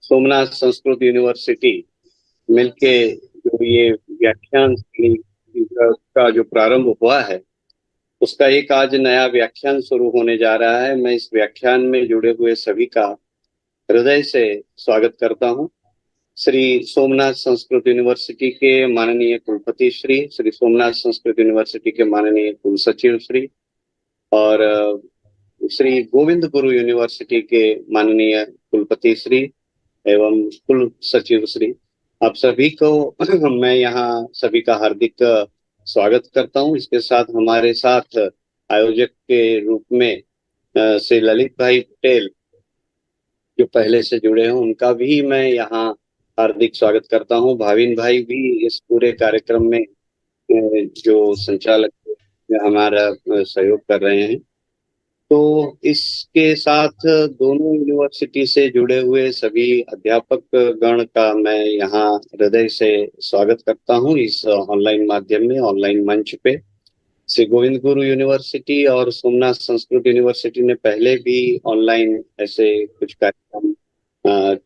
Somnath Sanskrit university मिलके जो ये व्याख्यान का जो प्रारंभ हुआ है, उसका एक आज नया व्याख्यान शुरू होने जा रहा है। मैं इस व्याख्यान में जुड़े हुए सभी का हृदय से स्वागत करता हूं। श्री सोमनाथ संस्कृत यूनिवर्सिटी के माननीय कुलपति श्री सोमनाथ संस्कृत यूनिवर्सिटी के माननीय कुल सचिव श्री और श्री गोविंद गुरु यूनिवर्सिटी के माननीय कुलपति श्री एवं कुल सचिव श्री, आप सभी को मैं यहाँ सभी का हार्दिक स्वागत करता हूँ। इसके साथ हमारे साथ आयोजक के रूप में श्री ललित भाई पटेल जो पहले से जुड़े हैं, उनका भी मैं यहाँ हार्दिक स्वागत करता हूँ। भाविन भाई भी इस पूरे कार्यक्रम में जो संचालक हमारा सहयोग कर रहे हैं। तो इसके साथ दोनों यूनिवर्सिटी से जुड़े हुए सभी अध्यापक गण का मैं यहाँ हृदय से स्वागत करता हूँ इस ऑनलाइन माध्यम में, ऑनलाइन मंच पे। श्री गोविंद गुरु यूनिवर्सिटी और सोमनाथ संस्कृत यूनिवर्सिटी ने पहले भी ऑनलाइन ऐसे कुछ कार्यक्रम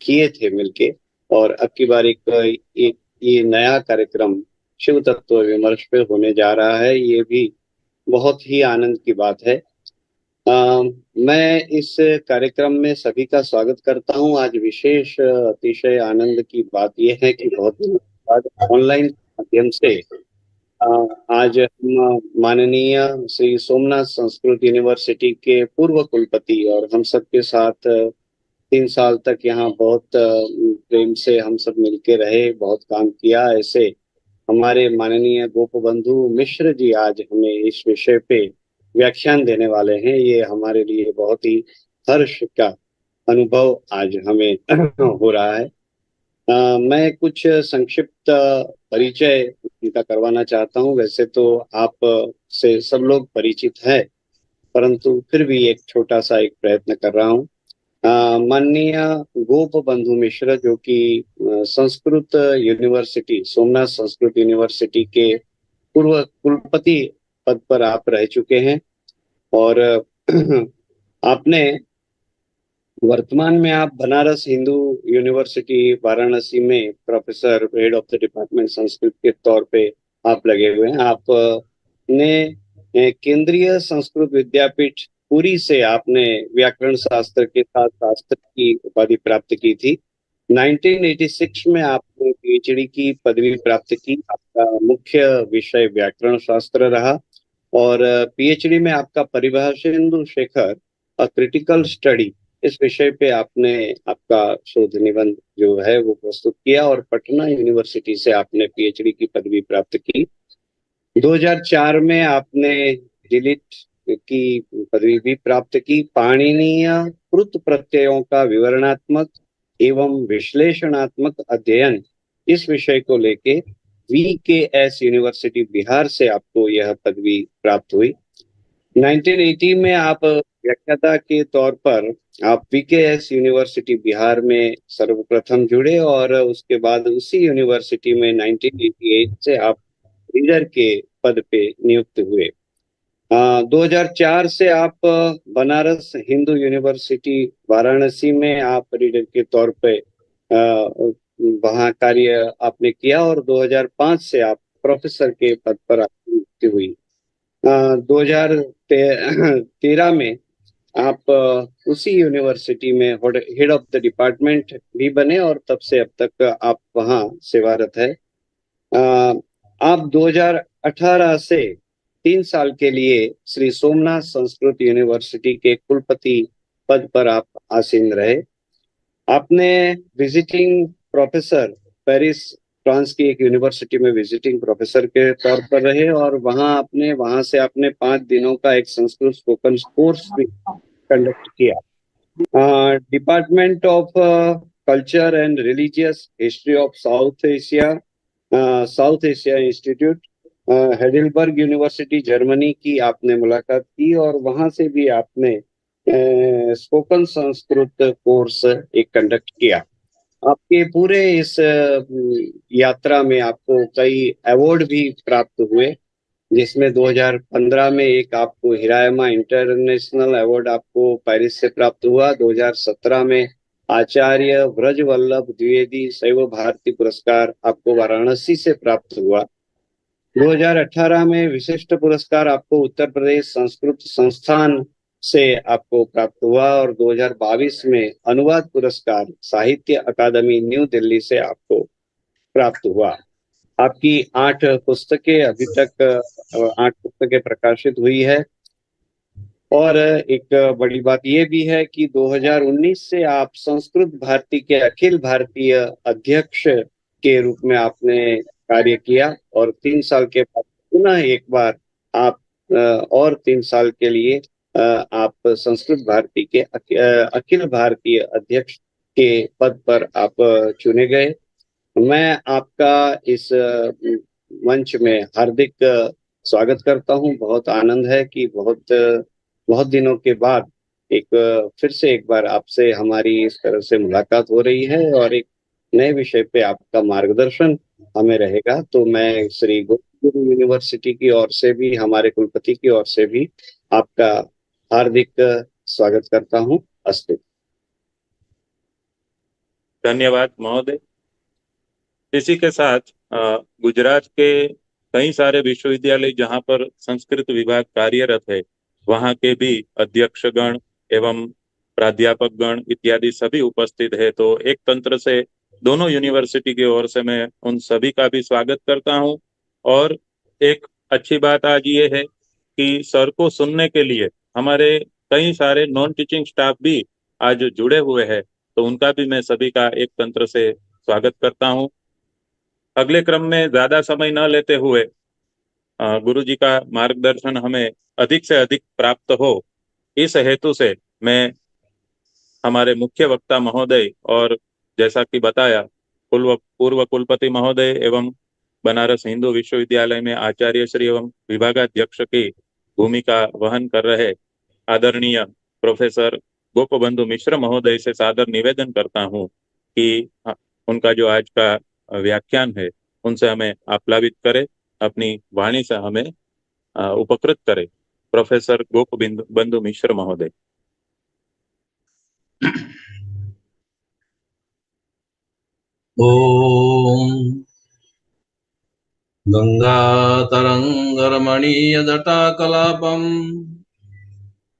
किए थे मिलके, और अब की बार एक ये नया कार्यक्रम शिव तत्व विमर्श पे होने जा रहा है। ये भी बहुत ही आनंद की बात है। मैं इस कार्यक्रम में सभी का स्वागत करता हूं। आज विशेष अतिशय आनंद की बात यह है कि बहुत दिनों बाद ऑनलाइन माध्यम से आज हम माननीय श्री सोमनाथ संस्कृत यूनिवर्सिटी के पूर्व कुलपति और हम सब के साथ 3 साल तक यहाँ बहुत प्रेम से हम सब मिलके रहे, बहुत काम किया, ऐसे हमारे माननीय गोप बंधु मिश्र जी आज हमें इस विषय पे व्याख्यान देने वाले हैं। ये हमारे लिए बहुत ही हर्ष का अनुभव आज हमें हो रहा है। मैं कुछ संक्षिप्त परिचय उनका करवाना चाहता हूँ। वैसे तो आप से सब लोग परिचित हैं, परंतु फिर भी एक छोटा सा एक प्रयत्न कर रहा हूँ। माननीय गोप बंधु मिश्र जो कि संस्कृत यूनिवर्सिटी, सोमनाथ संस्कृत यूनिवर्सिटी के पूर्व कुलपति पद पर आप रह चुके हैं, और आपने वर्तमान में आप बनारस हिंदू यूनिवर्सिटी वाराणसी में professor head of the department Sanskrit के तौर पे आप लगे हुए हैं। आपने केंद्रीय संस्कृत विद्यापीठ पुरी से आपने व्याकरण शास्त्र के साथ शास्त्र की उपाधि प्राप्त की थी। 1986 में आपने पीएचडी की पदवी प्राप्त की। आपका मुख्य विषय व्याकरण शास्त्र रहा और पीएचडी में आपका परिभाषेन्दु शेखर क्रिटिकल स्टडी इस विषय पे आपने आपका शोध निबंध जो है वो प्रस्तुत किया, और पटना यूनिवर्सिटी से आपने पीएचडी की पदवी प्राप्त की। 2004 में आपने डिलिट की पदवी भी प्राप्त की। पाणिनीय कृत प्रत्ययों का विवरणात्मक एवं विश्लेषणात्मक अध्ययन इस विषय को लेके VKS यूनिवर्सिटी बिहार से आपको यह पदवी प्राप्त हुई। 1980 में आप व्याख्याता के तौर पर आप VKS यूनिवर्सिटी बिहार में सर्वप्रथम जुड़े, और उसके बाद उसी यूनिवर्सिटी में 1988 से आप रीडर के पद पे नियुक्त हुए। 2004 से आप बनारस हिंदू यूनिवर्सिटी वाराणसी में आप रीडर के तौर पे वहाँ कार्य आपने किया, और 2005 से आप प्रोफेसर के पद पर आपकी नियुक्ति हुई। 2013 में आप उसी यूनिवर्सिटी में हेड ऑफ द डिपार्टमेंट भी बने, और तब से अब तक आप वहाँ सेवारत है। आप 2018 से 3 साल के लिए श्री सोमनाथ संस्कृत यूनिवर्सिटी के कुलपति पद पर आप आसीन रहे। आपने विजिटिंग प्रोफेसर पेरिस फ्रांस की एक यूनिवर्सिटी में विजिटिंग प्रोफेसर के तौर पर रहे, और वहां से आपने 5 दिनों का एक संस्कृत स्पोकन कोर्स भी कंडक्ट किया। Department of culture and religious history of South Asia institute Heidelberg university Germany की आपने मुलाकात की, और वहां से भी आपने स्पोकन संस्कृत कोर्स एक कंडक्ट किया। आपके पूरे इस यात्रा में आपको कई अवार्ड भी प्राप्त हुए, जिसमें 2015 में एक आपको हिरायमा इंटरनेशनल अवार्ड आपको पेरिस से प्राप्त हुआ। 2017 में आचार्य ब्रजवल्लभ द्विवेदी शैव भारती पुरस्कार आपको वाराणसी से प्राप्त हुआ। 2018 में विशिष्ट पुरस्कार आपको उत्तर प्रदेश संस्कृत संस्थान से आपको प्राप्त हुआ और 2022 में अनुवाद पुरस्कार साहित्य अकादमी न्यू दिल्ली से आपको प्राप्त हुआ। आपकी 8 पुस्तकें अभी तक 8 पुस्तकें प्रकाशित हुई है। और एक बड़ी बात यह भी है कि 2019 से आप संस्कृत भारती के अखिल भारतीय अध्यक्ष के रूप में आपने कार्य किया और 3 साल के बाद पुनः एक बार आप और 3 साल के लिए आप संस्कृत भारती के अखिल भारतीय अध्यक्ष के पद पर आप चुने गए। मैं आपका इस मंच में हार्दिक स्वागत करता हूं। बहुत आनंद है कि बहुत दिनों के बाद फिर से एक बार आपसे हमारी इस तरह से मुलाकात हो रही है और एक नए विषय पे आपका मार्गदर्शन हमें रहेगा। तो मैं श्री गुरु यूनिवर्सिटी की ओर से भी, हमारे कुलपति की ओर से भी आपका हार्दिक स्वागत करता हूं। अस्तु। धन्यवाद महोदय। इसी के साथ गुजरात के कई सारे विश्वविद्यालय जहां पर संस्कृत विभाग कार्यरत है, वहां के भी अध्यक्षगण एवं प्राध्यापक गण इत्यादि सभी उपस्थित है। तो एक तंत्र से दोनों यूनिवर्सिटी की ओर से मैं उन सभी का भी स्वागत करता हूं। और एक अच्छी बात आज ये है कि सर को सुनने के लिए हमारे कई सारे नॉन टीचिंग स्टाफ भी आज जुड़े हुए हैं, तो उनका भी मैं सभी का एक तंत्र से स्वागत करता हूं। अगले क्रम में ज्यादा समय न लेते हुए गुरु जी का मार्गदर्शन हमें अधिक से अधिक प्राप्त हो, इस हेतु से मैं हमारे मुख्य वक्ता महोदय और जैसा कि बताया पूर्व कुलपति महोदय एवं बनारस हिंदू विश्वविद्यालय में आचार्य श्री एवं विभागाध्यक्ष की भूमिका वहन कर रहे आदरणीय प्रोफेसर गोपबंधु मिश्र महोदय से सादर निवेदन करता हूं कि उनका जो आज का व्याख्यान है उनसे हमें आप्लावित करे, अपनी वाणी से हमें उपकृत करे। प्रोफेसर गोपबंधु मिश्र महोदय। ओम गंगातरंगरमणीयजटाकलापम्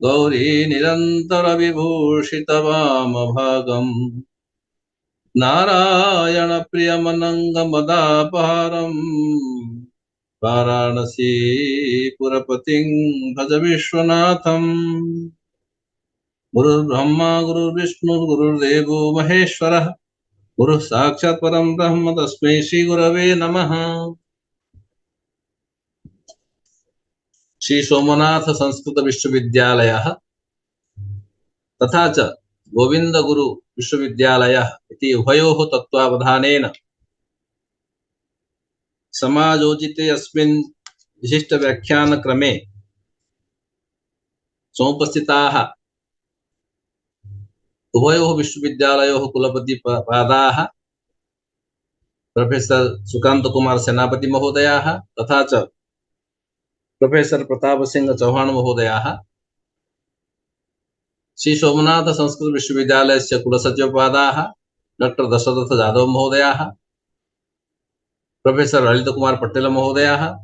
गौरी निरन्तरविभूषितवामभागम् नारायणप्रियमनङ्गमदापहारम् वाराणसीपुरपतिं भज विश्वनाथम्। गुरुर्ब्रह्मा गुरुर्विष्णु गुरुर्देवो महेश्वरः गुरुः साक्षात् परं ब्रह्म तस्मै श्री गुरवे नमः। श्री सोमनाथ संस्कृत विश्वविद्यालयः तथा च गोविंद गुरु विश्वविद्यालयः इति उभयोः तत्त्वावधानेन समायोजिते अस्मिन् विशिष्ट व्याख्यानक्रमे समुपस्थिताः उभयोः विश्वविद्यालयोः कुलपतिपादाः प्रोफेसर सुकांत कुमार सेनापति महोदयाः तथा च प्रोफेसर प्रताप सिंह चौहान महोदयाः, श्री सोमनाथ संस्कृत विश्वविद्यालयस्य कुलसचिवपादाः डॉक्टर दशरथ जादव महोदयाः, प्रोफेसर ललित कुमार पटेल महोदयाः,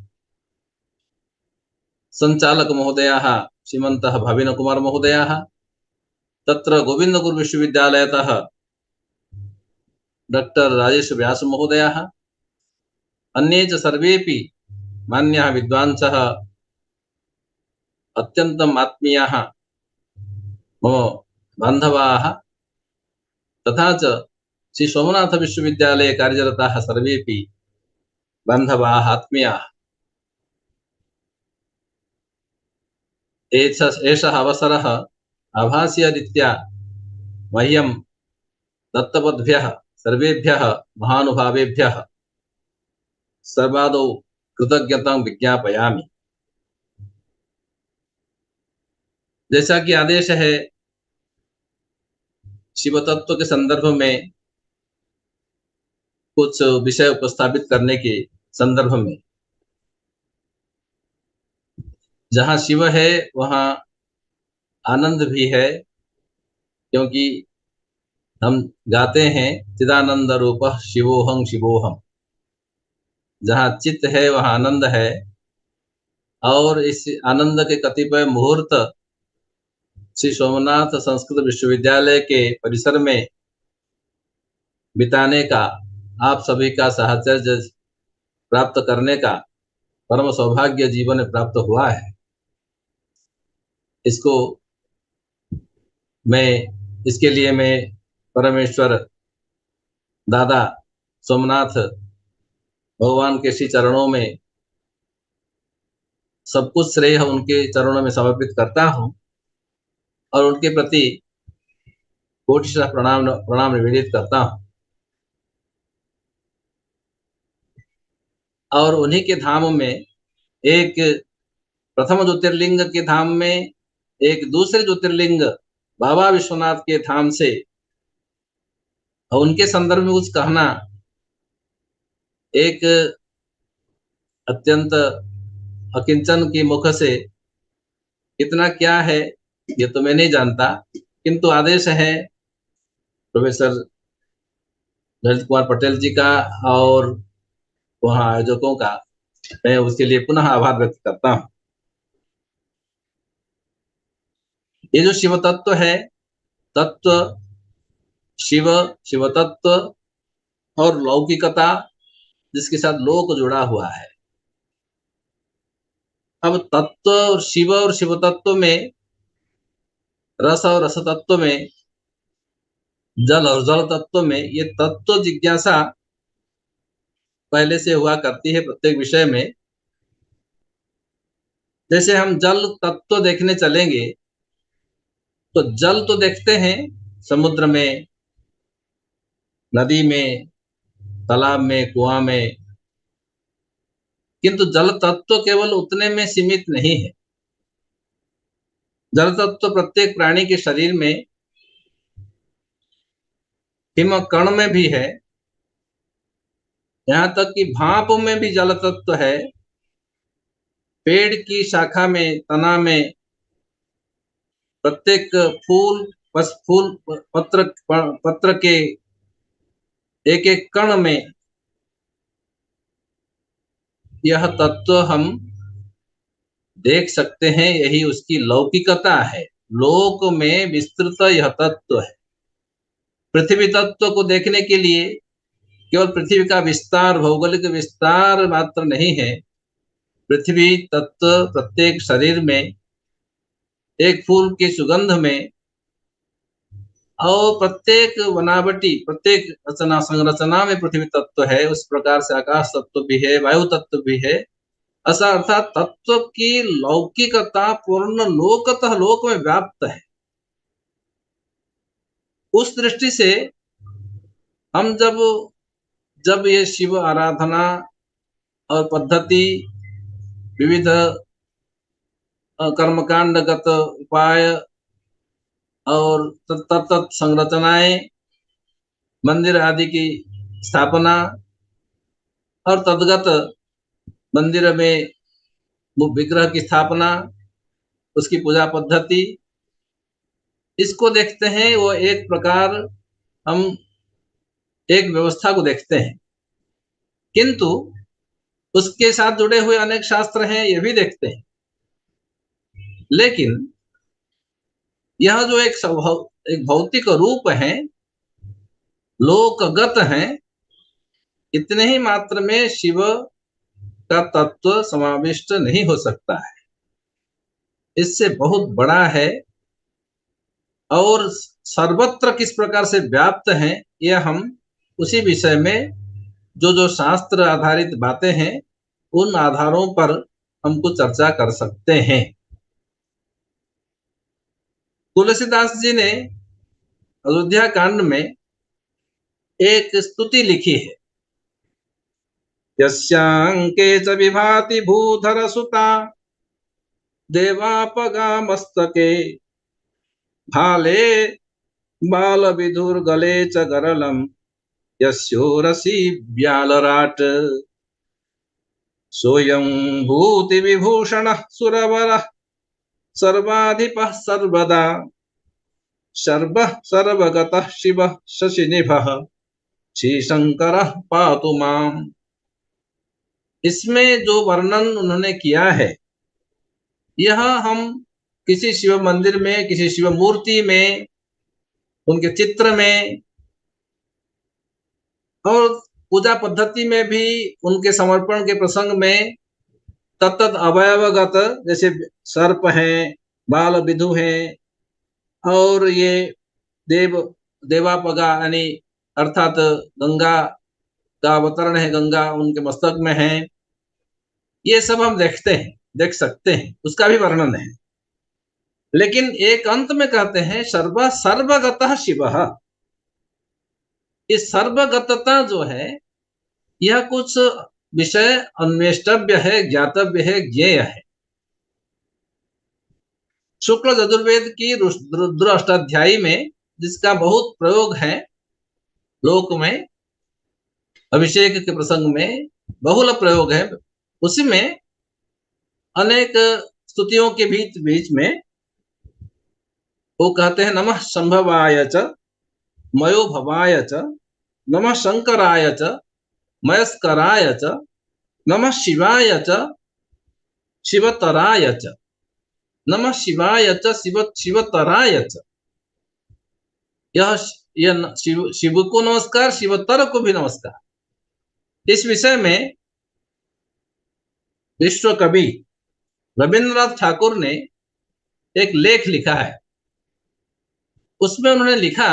संचालक महोदयाः श्रीमन्तः भाविन कुमार महोदयाः, तत्र गोविंद गुरु विश्वविद्यालयतः डॉक्टर राजेश व्यास महोदयाः, अन्ये च सर्वेपि मान्याः विद्वांसः, अत्यन्तम् आत्मीयाः मम बान्धवाः तथा च श्री सोमनाथ विश्वविद्यालये कार्यरताः सर्वेपि बान्धवाः आत्मीयाः। एषः अवसरः आभासीयरीत्या मह्यं दत्तवद्भ्यः सर्वेभ्यः महानुभावेभ्यः सर्वादौ कृतज्ञतां विज्ञापयामि। जैसा कि आदेश है, शिव तत्व के संदर्भ में कुछ विषय उपस्थापित करने के संदर्भ में, जहाँ शिव है वहाँ आनंद भी है, क्योंकि हम गाते हैं चिदानंद रूप शिवोहम शिवोहम। जहाँ चित्त है वहाँ आनंद है, और इस आनंद के कतिपय मुहूर्त श्री सोमनाथ संस्कृत विश्वविद्यालय के परिसर में बिताने का, आप सभी का साहचर्य प्राप्त करने का परम सौभाग्य जीवन में प्राप्त हुआ है। इसके लिए मैं परमेश्वर दादा सोमनाथ भगवान के श्री चरणों में सब कुछ श्रेय उनके चरणों में समर्पित करता हूँ, और उनके प्रति कोटिशः प्रणाम निवेदित करता हूँ। और उन्हीं के धाम में, एक प्रथम ज्योतिर्लिंग के धाम में, एक दूसरे ज्योतिर्लिंग बाबा विश्वनाथ के धाम से, और उनके संदर्भ में कुछ कहना एक अत्यंत अकिंचन की मुख से कितना क्या है ये तो मैं नहीं जानता, किंतु आदेश है प्रोफेसर ललित कुमार पटेल जी का और वहाँ आयोजकों का। मैं उसके लिए पुनः आभार व्यक्त करता हूँ। ये जो शिव तत्व है, तत्व शिव, शिव तत्व और लौकिकता, जिसके साथ लोक जुड़ा हुआ है। अब तत्व और शिव तत्व में, रस और रस तत्व में, जल और जल तत्व में, ये तत्व जिज्ञासा पहले से हुआ करती है प्रत्येक विषय में। जैसे हम जल तत्व देखने चलेंगे तो जल तो देखते हैं समुद्र में, नदी में, तालाब में, कुआं में, किंतु जल तत्व केवल उतने में सीमित नहीं है। जल तत्व प्रत्येक प्राणी के शरीर में, हिम कण में भी है, यहाँ तक कि भाप में भी जल तत्व है, पेड़ की शाखा में, तना में, प्रत्येक फूल पत्र के एक एक कण में यह तत्व हम देख सकते हैं। यही उसकी लौकिकता है। लोक में विस्तृत यह तत्व है। पृथ्वी तत्व को देखने के लिए केवल पृथ्वी का विस्तार, भौगोलिक विस्तार मात्र नहीं है। पृथ्वी तत्व प्रत्येक शरीर में, एक फूल की सुगंध में, और प्रत्येक बनावटी, प्रत्येक रचना संरचना में पृथ्वी तत्व है। उस प्रकार से आकाश तत्व भी है, वायु तत्व भी है। ऐसा अर्थात तत्व की लौकिकता पूर्ण लोकतः लोक में व्याप्त है। उस दृष्टि से हम जब ये शिव आराधना और पद्धति, विविध कर्मकांडगत उपाय और तत्त संरचनाएं, मंदिर आदि की स्थापना और तद्गत मंदिर में विग्रह की स्थापना, उसकी पूजा पद्धति, इसको देखते हैं। वो एक प्रकार हम एक व्यवस्था को देखते हैं, किंतु उसके साथ जुड़े हुए अनेक शास्त्र हैं, ये भी देखते हैं। लेकिन यह जो एक भौतिक रूप है, लोकगत है, इतने ही मात्र में शिव का तत्व समाविष्ट नहीं हो सकता है। इससे बहुत बड़ा है, और सर्वत्र किस प्रकार से व्याप्त है, यह हम उसी विषय में जो शास्त्र आधारित बातें हैं, उन आधारों पर हमको चर्चा कर सकते हैं। तुलसीदास जी ने अयोध्या कांड में एक स्तुति लिखी है। यस्यांके च विभाति भूधर सुता देवापगा मस्तके भाले बाल विधुर गले च गरलम यस्योरसी व्यालराट सोयं भूति विभूषण सुरवर सर्वाधिपः सर्वदा सर्वः सर्वगतः शिवः शशिनिभः श्रीशंकरः पातु माम्। इसमें जो वर्णन उन्होंने किया है, यह हम किसी शिव मंदिर में, किसी शिव मूर्ति में, उनके चित्र में और पूजा पद्धति में भी उनके समर्पण के प्रसंग में तत्त अवयवगत, जैसे सर्प हैं, बाल विधु हैं, और ये देवापगा यानी अर्थात गंगा का अवतरण है, गंगा उनके मस्तक में है, ये सब हम देख सकते हैं, उसका भी वर्णन है। लेकिन एक अंत में कहते हैं सर्वगतः शिवः। इस सर्वगतता जो है, यह कुछ विषय अन्वेष्टव्य है, ज्ञातव्य है, ज्ञेय है। शुक्ल यजुर्वेद की रुद्र अष्टाध्यायी में जिसका बहुत प्रयोग है लोक में, अभिषेक के प्रसंग में बहुल प्रयोग है, उसी में अनेक स्तुतियों के बीच में वो कहते हैं नमः संभवाय च मयो भवाय च नमः शंकराय च मयस्कराय च नमः शिवाय च शिवतराय च नमः शिवाय च शिवतराय च। यह शिव को नमस्कार, शिवतर को भी नमस्कार। इस विषय में विश्व कवि रविंद्रनाथ ठाकुर ने एक लेख लिखा है। उसमें उन्होंने लिखा,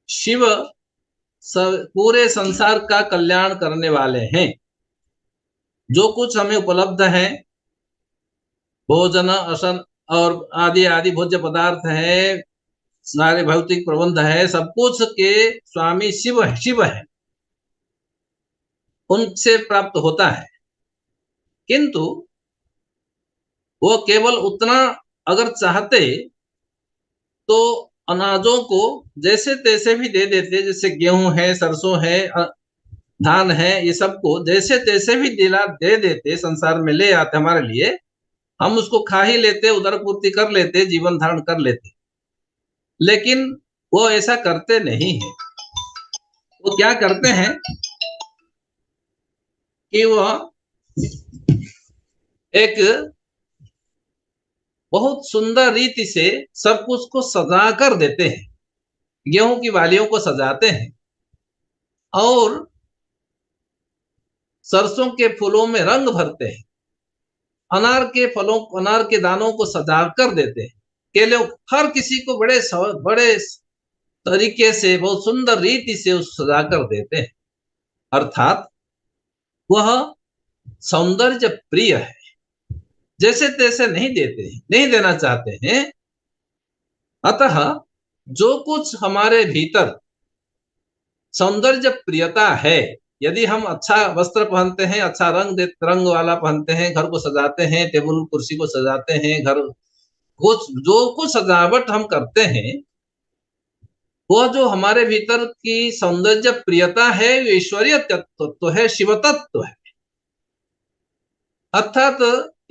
शिव पूरे संसार का कल्याण करने वाले हैं। जो कुछ हमें उपलब्ध है, भोजन असन और आदि आदि भोज्य पदार्थ है, सारे भौतिक प्रबंध है, सब कुछ के स्वामी शिव है, उनसे प्राप्त होता है। किंतु वो केवल उतना अगर चाहते तो अनाजों को जैसे तैसे भी दे देते, जैसे गेहूं है, सरसों है, धान है, ये सबको जैसे तैसे भी दे देते, संसार में ले आते हमारे लिए, हम उसको खा ही लेते, उदर पूर्ति कर लेते, जीवन धारण कर लेते। लेकिन वो ऐसा करते नहीं है। वो क्या करते हैं कि वह एक बहुत सुंदर रीति से सब कुछ को सजा कर देते हैं। गेहूं की बालियों को सजाते हैं और सरसों के फूलों में रंग भरते हैं, अनार के दानों को सजा कर देते हैं, केले, हर किसी को बड़े तरीके से बहुत सुंदर रीति से उस सजा कर देते हैं। अर्थात वह सौंदर्य प्रिय है, जैसे तैसे नहीं देना चाहते हैं। अतः जो कुछ हमारे भीतर सौंदर्य प्रियता है, यदि हम अच्छा वस्त्र पहनते हैं, अच्छा रंग वाला पहनते हैं, घर को सजाते हैं, टेबल कुर्सी को सजाते हैं, घर जो कुछ सजावट हम करते हैं, वह जो हमारे भीतर की सौंदर्य प्रियता है, ईश्वरीय तत्व है, शिव तत्व है। अर्थात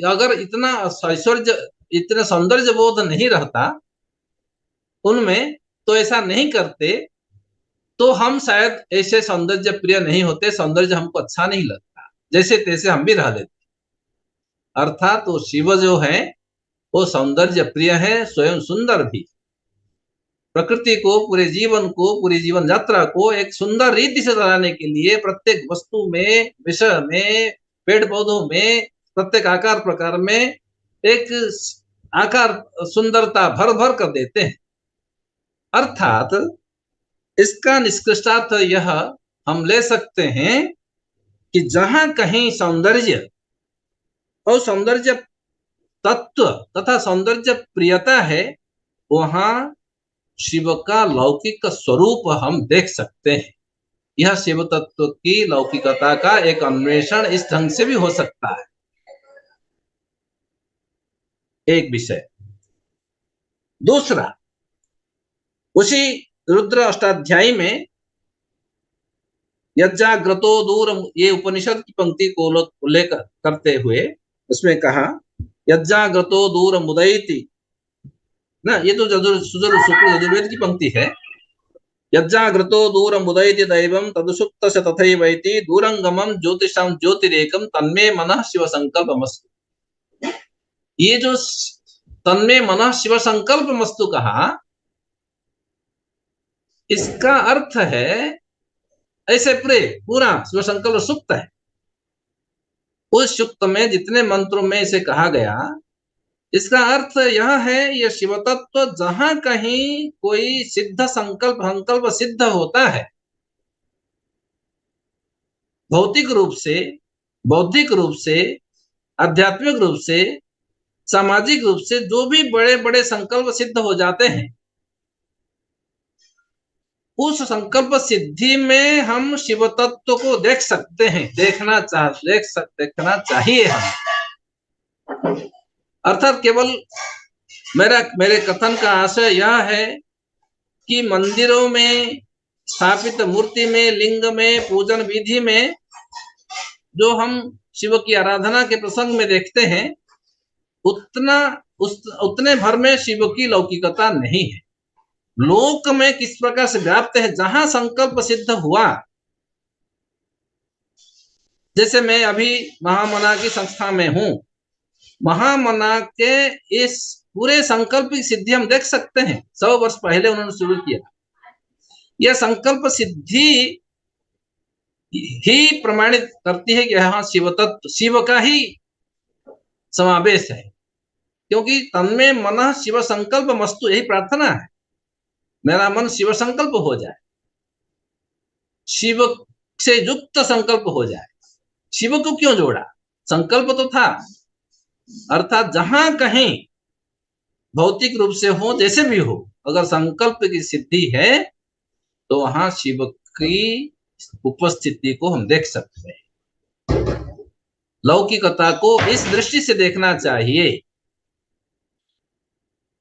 अगर इतना सौंदर्य बोध नहीं रहता उनमें, तो ऐसा नहीं करते, तो हम शायद ऐसे सौंदर्य प्रिय नहीं होते, सौंदर्य हमको अच्छा नहीं लगता, जैसे तैसे हम भी रह लेते। अर्थात वो शिव जो है वो सौंदर्य प्रिय है, स्वयं सुंदर भी। प्रकृति को, पूरे जीवन को, पूरी जीवन यात्रा को एक सुंदर रीति से चलाने के लिए प्रत्येक वस्तु में, विषय में, पेड़ पौधों में, प्रत्येक आकार प्रकार में एक आकार सुंदरता भर भर कर देते हैं। अर्थात इसका निष्कृष्टार्थ यह हम ले सकते हैं कि जहां कहीं सौंदर्य और सौंदर्य तत्व तथा सौंदर्य प्रियता है, वहां शिव का लौकिक स्वरूप हम देख सकते हैं। यह शिव तत्व की लौकिकता का एक अन्वेषण इस ढंग से भी हो सकता है। एक विषय। दूसरा, उसी रुद्र अष्टाध्यायी में यज्जाग्रतो दूर, ये उपनिषद की पंक्ति को उल्लेख करते हुए उसमें कहा, यज्जाग्रतो दूर मुदयति ना, ये तो शुक्ल यजुर्वेद की पंक्ति है। यज्जाग्रतो दूरम उदयति दैवम तदुसुप्तस्य तथैवैति दूरंगमम ज्योतिषां ज्योतिरेकम तन्मे मनः शिव संकल्पमस्तु। ये जो तन्मे मनः शिव संकल्पमस्तु कहा, इसका अर्थ है ऐसे पूरा शिव संकल्प सुक्त है। उस सुक्त में जितने मंत्रों में इसे कहा गया, इसका अर्थ यह है, यह शिव तत्व जहां कहीं कोई सिद्ध संकल्प सिद्ध होता है, भौतिक रूप से, बौद्धिक रूप से, आध्यात्मिक रूप से, सामाजिक रूप से जो भी बड़े बड़े संकल्प सिद्ध हो जाते हैं, उस संकल्प सिद्धि में हम शिव तत्व को देख सकते हैं, देखना चाहिए हम। अर्थात केवल मेरे कथन का आशय यह है कि मंदिरों में स्थापित मूर्ति में, लिंग में, पूजन विधि में जो हम शिव की आराधना के प्रसंग में देखते हैं, उतने भर में शिव की लौकिकता नहीं है। लोक में किस प्रकार से व्याप्त है, जहां संकल्प सिद्ध हुआ, जैसे मैं अभी महामना की संस्था में हूं, महामना के इस पूरे संकल्प की सिद्धि हम देख सकते हैं। 100 वर्ष पहले उन्होंने शुरू किया। यह संकल्प सिद्धि ही प्रमाणित करती है कि यहाँ शिव तत्व, शिव का ही समावेश है। क्योंकि तन्मे मनः शिव संकल्प मस्तु, यही प्रार्थना है, मेरा मन शिव संकल्प हो जाए, शिव से युक्त संकल्प हो जाए। शिव को क्यों जोड़ा? संकल्प तो था, अर्थात जहां कहीं भौतिक रूप से हो, जैसे भी हो, अगर संकल्प की सिद्धि है तो वहां शिव की उपस्थिति को हम देख सकते हैं। लौकिकता को इस दृष्टि से देखना चाहिए।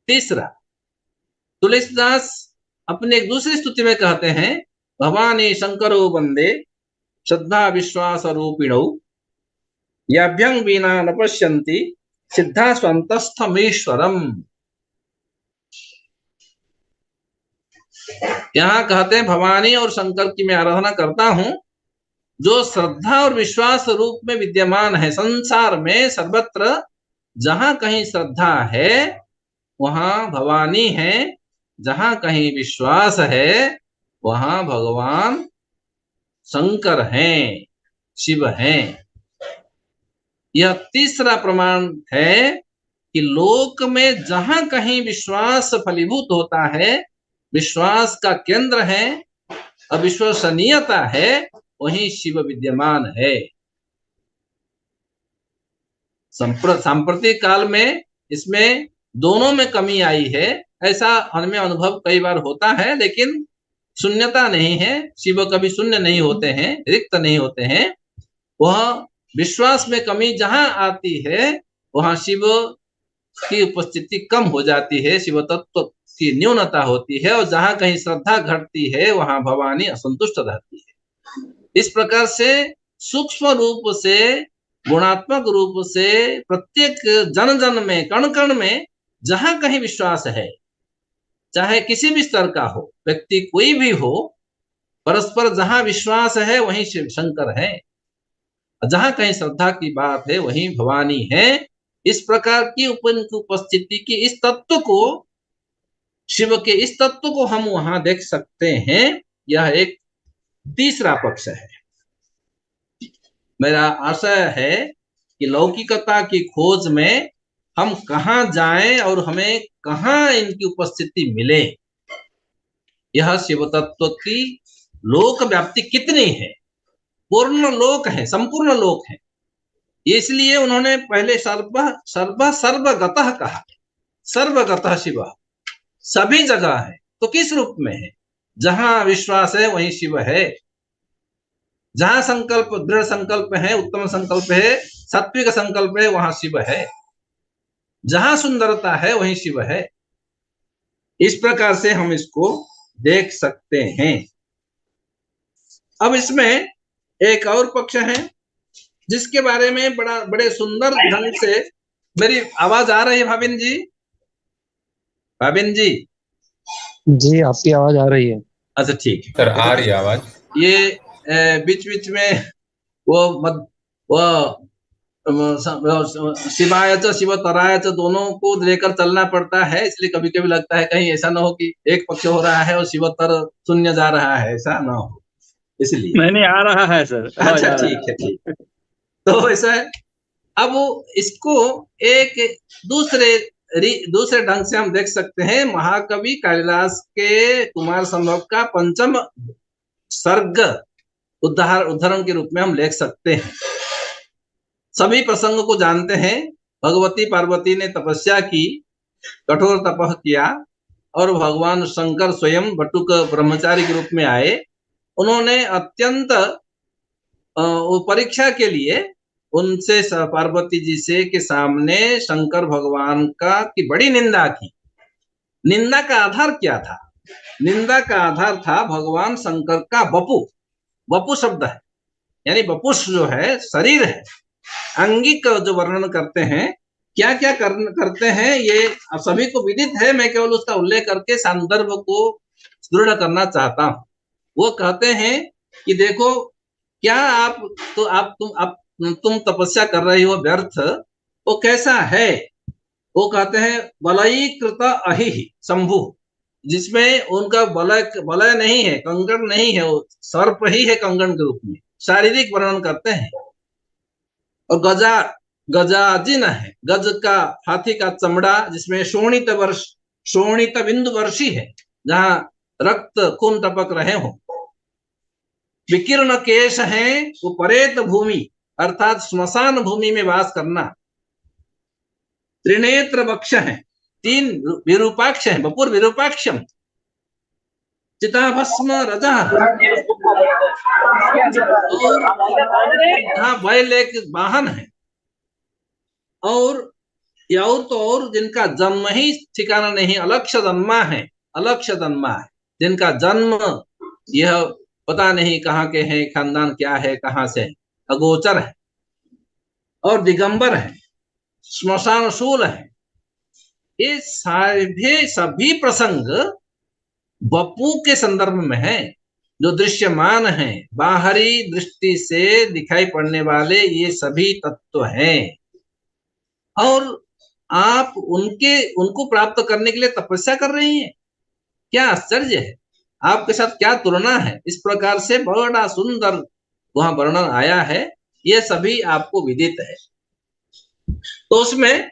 तीसरा, तुलसीदास अपने एक दूसरी स्तुति में कहते हैं, भवानी शंकरो वंदे श्रद्धा विश्वास रूपिणौ याभ्यं विना न पश्यन्ति सिद्धा स्वंतस्थमीश्वरम। यहाँ कहते हैं, भवानी और शंकर की मैं आराधना करता हूं, जो श्रद्धा और विश्वास रूप में विद्यमान है। संसार में सर्वत्र जहां कहीं श्रद्धा है वहां भवानी है, जहां कहीं विश्वास है वहां भगवान शंकर हैं, शिव हैं। यह तीसरा प्रमाण है कि लोक में जहां कहीं विश्वास फलीभूत होता है, विश्वास का केंद्र है, अविश्वसनीयता है, वहीं शिव विद्यमान है। सांप्रतिक काल में इसमें दोनों में कमी आई है, ऐसा हमें अनुभव कई बार होता है, लेकिन शून्यता नहीं है। शिव कभी शून्य नहीं होते हैं, रिक्त नहीं होते हैं। वह विश्वास में कमी जहां आती है वहां शिव की उपस्थिति कम हो जाती है, शिव तत्व की न्यूनता होती है, और जहां कहीं श्रद्धा घटती है वहां भवानी असंतुष्ट रहती है। इस प्रकार से सूक्ष्म रूप से, गुणात्मक रूप से प्रत्येक जन जन में, कण कण में जहां कहीं विश्वास है, चाहे किसी भी स्तर का हो, व्यक्ति कोई भी हो, परस्पर जहां विश्वास है वहीं शिव शंकर है, जहां कहीं श्रद्धा की बात है वहीं भवानी है। इस प्रकार की उपस्थिति की इस तत्व को, शिव के इस तत्व को हम वहां देख सकते हैं। यह एक तीसरा पक्ष है। मेरा आशय है कि लौकिकता की खोज में हम कहां जाएं और हमें कहां इनकी उपस्थिति मिले, यह शिव तत्व की लोक व्याप्ति कितनी है। पूर्ण लोक है, संपूर्ण लोक है। इसलिए उन्होंने पहले सर्वगतः कहा। सर्वगतः शिव, सभी जगह है। तो किस रूप में है? जहां विश्वास है वहीं शिव है, जहां संकल्प, दृढ़ संकल्प है, उत्तम संकल्प है, सात्विक संकल्प है, वहां शिव है, जहां सुंदरता है वहीं शिव है। इस प्रकार से हम इसको देख सकते हैं। अब इसमें एक और पक्ष है जिसके बारे में बड़े सुंदर ढंग से, मेरी आवाज आ रही है भाविन जी? भाविन जी। जी आपकी आवाज आ रही है। अच्छा ठीक है सर, आ रही है आवाज। ये बीच बीच में वो शिवाय च शिवतराय च दोनों को लेकर चलना पड़ता है, इसलिए कभी कभी लगता है कहीं ऐसा ना हो कि एक पक्ष हो रहा है और शिवतर शून्य जा रहा है, ऐसा ना हो, इसलिए। नहीं आ रहा है सर। अच्छा ठीक है ठीक है। तो ऐसा है, अब इसको एक दूसरे ढंग से हम देख सकते हैं। महाकवि कालिदास के कुमार संभव का पंचम सर्ग उदाहरण के रूप में हम लेख सकते हैं। सभी प्रसंग को जानते हैं। भगवती पार्वती ने तपस्या की, कठोर तपह किया और भगवान शंकर स्वयं बटुक ब्रह्मचारी के रूप में आए। उन्होंने अत्यंत परीक्षा के लिए उनसे पार्वती जी से के सामने शंकर भगवान का की बड़ी निंदा की। निंदा का आधार क्या था? निंदा का आधार था भगवान शंकर का वपु शब्द है, यानी वपुष जो है शरीर है, अंगिक जो वर्णन करते हैं, क्या क्या करते हैं ये सभी को विदित है। मैं केवल उसका उल्लेख करके संदर्भ को दृढ़ करना चाहता हूँ। वो कहते हैं कि देखो क्या तुम तपस्या कर रही हो व्यर्थ, वो कैसा है? वो कहते हैं वलयीकृत अहि शंभु, जिसमें उनका वलय नहीं है, कंगन नहीं है, वो सर्प ही है कंगन के रूप में, शारीरिक वर्णन करते हैं। और गजाजिन है, गज का हाथी का चमड़ा, जिसमें शोणित बिंदु वर्षी है, जहां रक्त खून टपक रहे हो। विकीर्ण केश है, वो परेत भूमि अर्थात श्मशान भूमि में वास करना। त्रिनेत्र वक्ष है, 3 विरूपाक्ष है, वपुर विरूपाक्षम। चिताभस्म रजा, और बैल एक वाहन है। और जिनका जन्म ही ठिकाना नहीं, अलक्ष्य जन्मा है, जिनका जन्म यह पता नहीं कहाँ के हैं, खानदान क्या है, कहाँ से, अगोचर है। और दिगंबर है, श्मशान शूल है। ये सभी प्रसंग वपु के संदर्भ में है, जो दृश्यमान है, बाहरी दृष्टि से दिखाई पड़ने वाले ये सभी तत्व हैं। और आप उनको प्राप्त करने के लिए तपस्या कर रही हैं। क्या आश्चर्य है, आपके साथ क्या तुलना है। इस प्रकार से बड़ा सुंदर वहां वर्णन आया है, ये सभी आपको विदित है। तो उसमें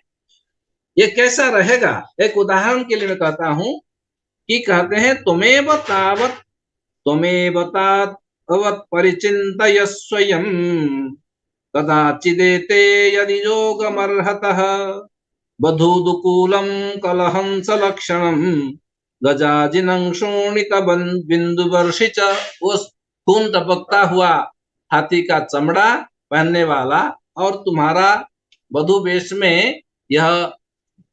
ये कैसा रहेगा, एक उदाहरण के लिए मैं कहता हूं कि कहते हैं त्वमेव तात अवत् परिचिन्तय स्वयं कदाचिदेते यदि योगमर्हतः बधूदुकूलं कलहंस लक्षणं गजाजिनं शोणित बिंदुवर्षि च। वो खून टपकता हुआ हाथी का चमड़ा पहनने वाला और तुम्हारा वधु वेश में यह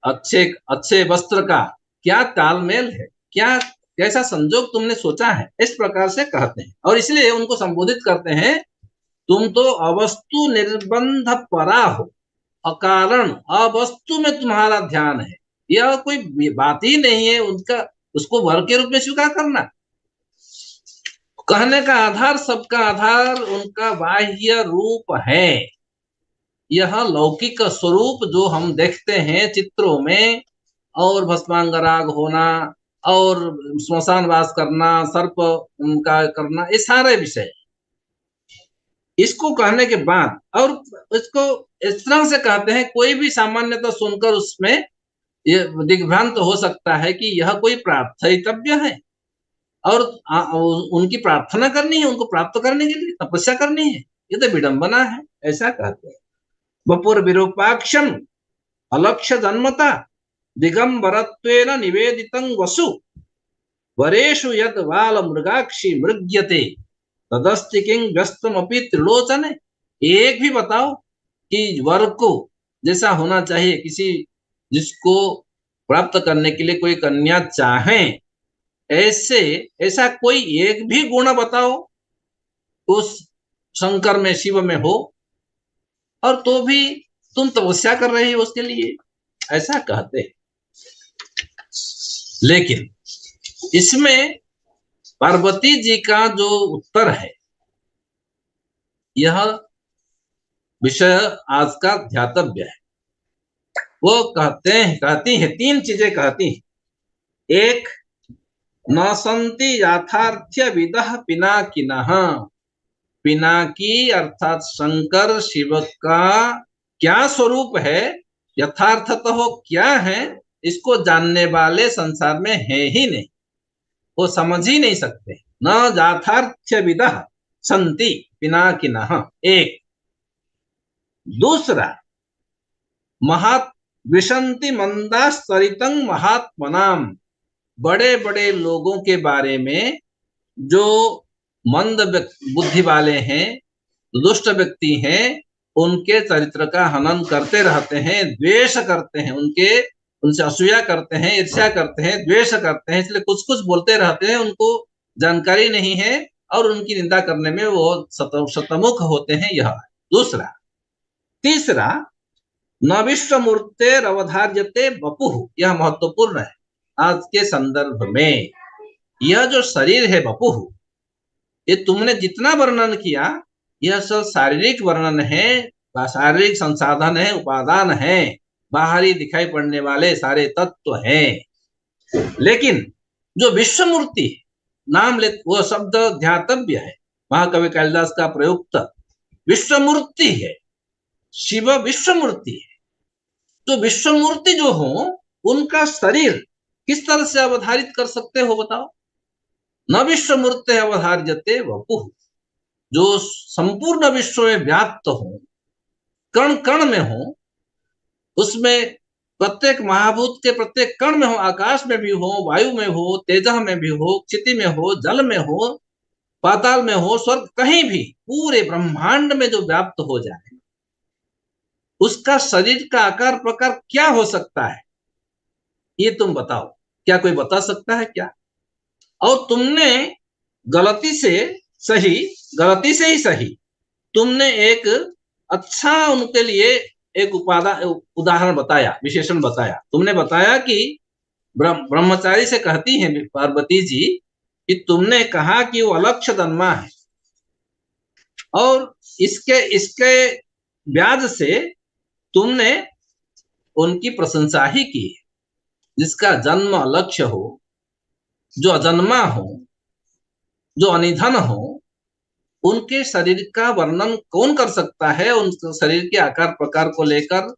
अच्छे वस्त्र का क्या तालमेल है, क्या कैसा संजोग तुमने सोचा है, इस प्रकार से कहते हैं। और इसलिए उनको संबोधित करते हैं, तुम तो अवस्तु निर्बंध परा हो, अकारण अवस्तु में तुम्हारा ध्यान है। यह कोई बात ही नहीं है उसको वर के रूप में स्वीकार करना। कहने का आधार, सबका आधार उनका बाह्य रूप है। यह लौकिक स्वरूप जो हम देखते हैं चित्रों में, और भस्मांगराग होना और श्मशानवास करना, सर्प का करना, ये सारे विषय इसको कहने के बाद, और इसको इस तरह से कहते हैं, कोई भी सामान्यतः सुनकर उसमें ये दिग्भ्रांत हो सकता है कि यह कोई प्रार्थयितव्य है और उनकी प्रार्थना करनी है, उनको प्राप्त करने के लिए तपस्या करनी है, ये तो विडंबना है, ऐसा कहते हैं। वपुर विरूपाक्षम अलक्ष्य जन्मता दिगंबरत्वेन निवेदितं वसु वरेषु यद वाल मृगाक्षी मृग्यते तदस्ति किं व्यस्तमपि त्रिलोचने। एक भी बताओ कि वर को जैसा होना चाहिए, किसी जिसको प्राप्त करने के लिए कोई कन्या चाहे, ऐसा कोई एक भी गुण बताओ उस शंकर में, शिव में हो, और तो भी तुम तपस्या कर रही हो उसके लिए, ऐसा कहते हैं। लेकिन इसमें पार्वती जी का जो उत्तर है, यह विषय आज का ध्यातव्य है। वो कहती है, तीन चीजें कहती हैं। एक, न संति याथार्थ्य विदः पिनाकिनः। पिनाकी अर्थात शंकर शिव का क्या स्वरूप है, यथार्थतः हो क्या है, इसको जानने वाले संसार में है ही नहीं, वो समझ ही नहीं सकते। न याथार्थ्य विदः संति पिनाकिनः, एक। दूसरा, महात विशंति मंदास्तरितं महात्मनाम। बड़े बड़े लोगों के बारे में जो मंद बुद्धि वाले हैं, दुष्ट व्यक्ति हैं, उनके चरित्र का हनन करते रहते हैं, द्वेष करते हैं, उनसे असूया करते हैं, ईर्ष्या करते हैं, द्वेष करते हैं, इसलिए कुछ कुछ बोलते रहते हैं, उनको जानकारी नहीं है और उनकी निंदा करने में वो शतमुख होते हैं। यह दूसरा। तीसरा, न विश्वमूर्तेर अवधार्यते वपुः। यह महत्वपूर्ण है आज के संदर्भ में। यह जो शरीर है वपुः, ये तुमने जितना वर्णन किया, यह सब शारीरिक वर्णन है, शारीरिक संसाधन है, उपादान है, बाहरी दिखाई पड़ने वाले सारे तत्व हैं। लेकिन जो विश्वमूर्ति नाम ले, वो शब्द ध्यातव्य है, महाकवि कालिदास का प्रयुक्त विश्वमूर्ति है। शिव विश्वमूर्ति है। तो विश्वमूर्ति जो हो, उनका शरीर किस तरह से अवधारित कर सकते हो बताओ? न विश्वमूर्ते अवधार्यते वपुः। जो संपूर्ण विश्व में व्याप्त हो, कण कण में हो, उसमें प्रत्येक महाभूत के प्रत्येक कण में हो, आकाश में भी हो, वायु में हो, तेजः में भी हो, क्षिति में हो, जल में हो, पाताल में हो, स्वर्ग, कहीं भी पूरे ब्रह्मांड में जो व्याप्त हो जाए, उसका शरीर का आकार प्रकार क्या हो सकता है? ये तुम बताओ, क्या कोई बता सकता है क्या? और तुमने गलती से ही सही तुमने एक अच्छा उनके लिए एक उदाहरण बताया, विशेषण बताया। तुमने बताया कि ब्रह्मचारी से कहती है पार्वती जी कि तुमने कहा कि वो अलक्ष्य जन्मा है, और इसके ब्याज से तुमने उनकी प्रशंसा ही की है। जिसका जन्म अलक्ष्य हो, जो अजन्मा हो, जो अनिधन हो, उनके शरीर का वर्णन कौन कर सकता है? उन शरीर के आकार प्रकार को लेकर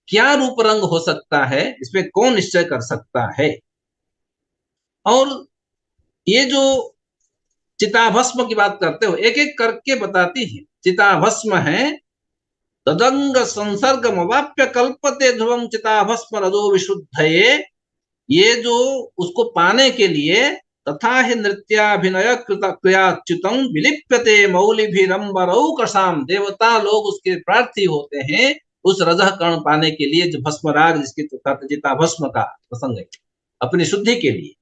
क्या रूप रंग हो सकता है, इसमें कौन निश्चय कर सकता है? और ये जो चिताभस्म की बात करते हो, एक एक करके बताती है। चिताभस्म है, तदंग संसर्गम अवाप्य कल्पते ध्रुवम चिताभस्म रजो विशुद्धये। ये जो उसको पाने के लिए तथा ही नृत्याभिनय कृत क्रियाच्युतम विलिप्यते मौलिभिरंबरौकसाम। देवता लोग उसके प्रार्थी होते हैं उस रजह कर्ण पाने के लिए, जो भस्मराग जिसकी चिताभस्म का प्रसंग है, अपनी शुद्धि के लिए।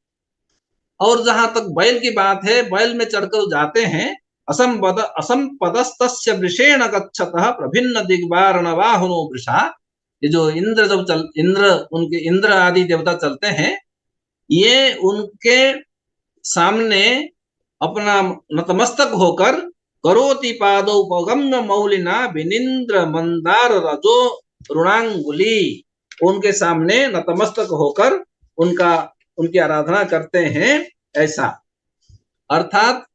और जहां तक बैल की बात है, बैल में चढ़कर जाते हैं, असंपदस्तस्य वृषेण गच्छतः प्रभिन्न दिग्वारणवाहुनो वृषा। ये जो इंद्र आदि देवता चलते हैं, ये उनके सामने अपना नतमस्तक होकर करोति पादौ उपगम्य मौलिना विनिंद्र मंदार रजो ऋणांगुली। उनके सामने नतमस्तक होकर उनकी आराधना करते हैं। ऐसा अर्थात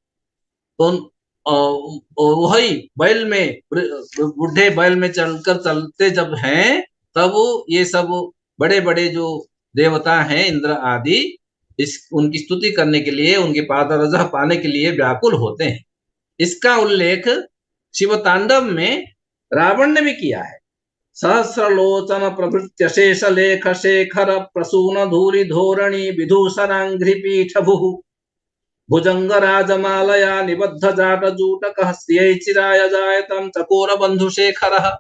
वही बैल में, बुढ़े बैल में चलकर चलते जब हैं, तब ये सब बड़े बड़े जो देवता हैं इंद्र आदि, उनकी स्तुति करने के लिए, उनके पादरज पाने के लिए व्याकुल होते हैं। इसका उल्लेख शिव तांडव में रावण ने भी किया है। सहस्रलोचन प्रभृत्य शेष लेख शेखर प्रसून धूलि धोरणी विधूषणांघ्रि पीठ भुः भुजंग राजमालया निबद्ध जाट जूटकः चिराय जायतम चकोर बंधु शेखर।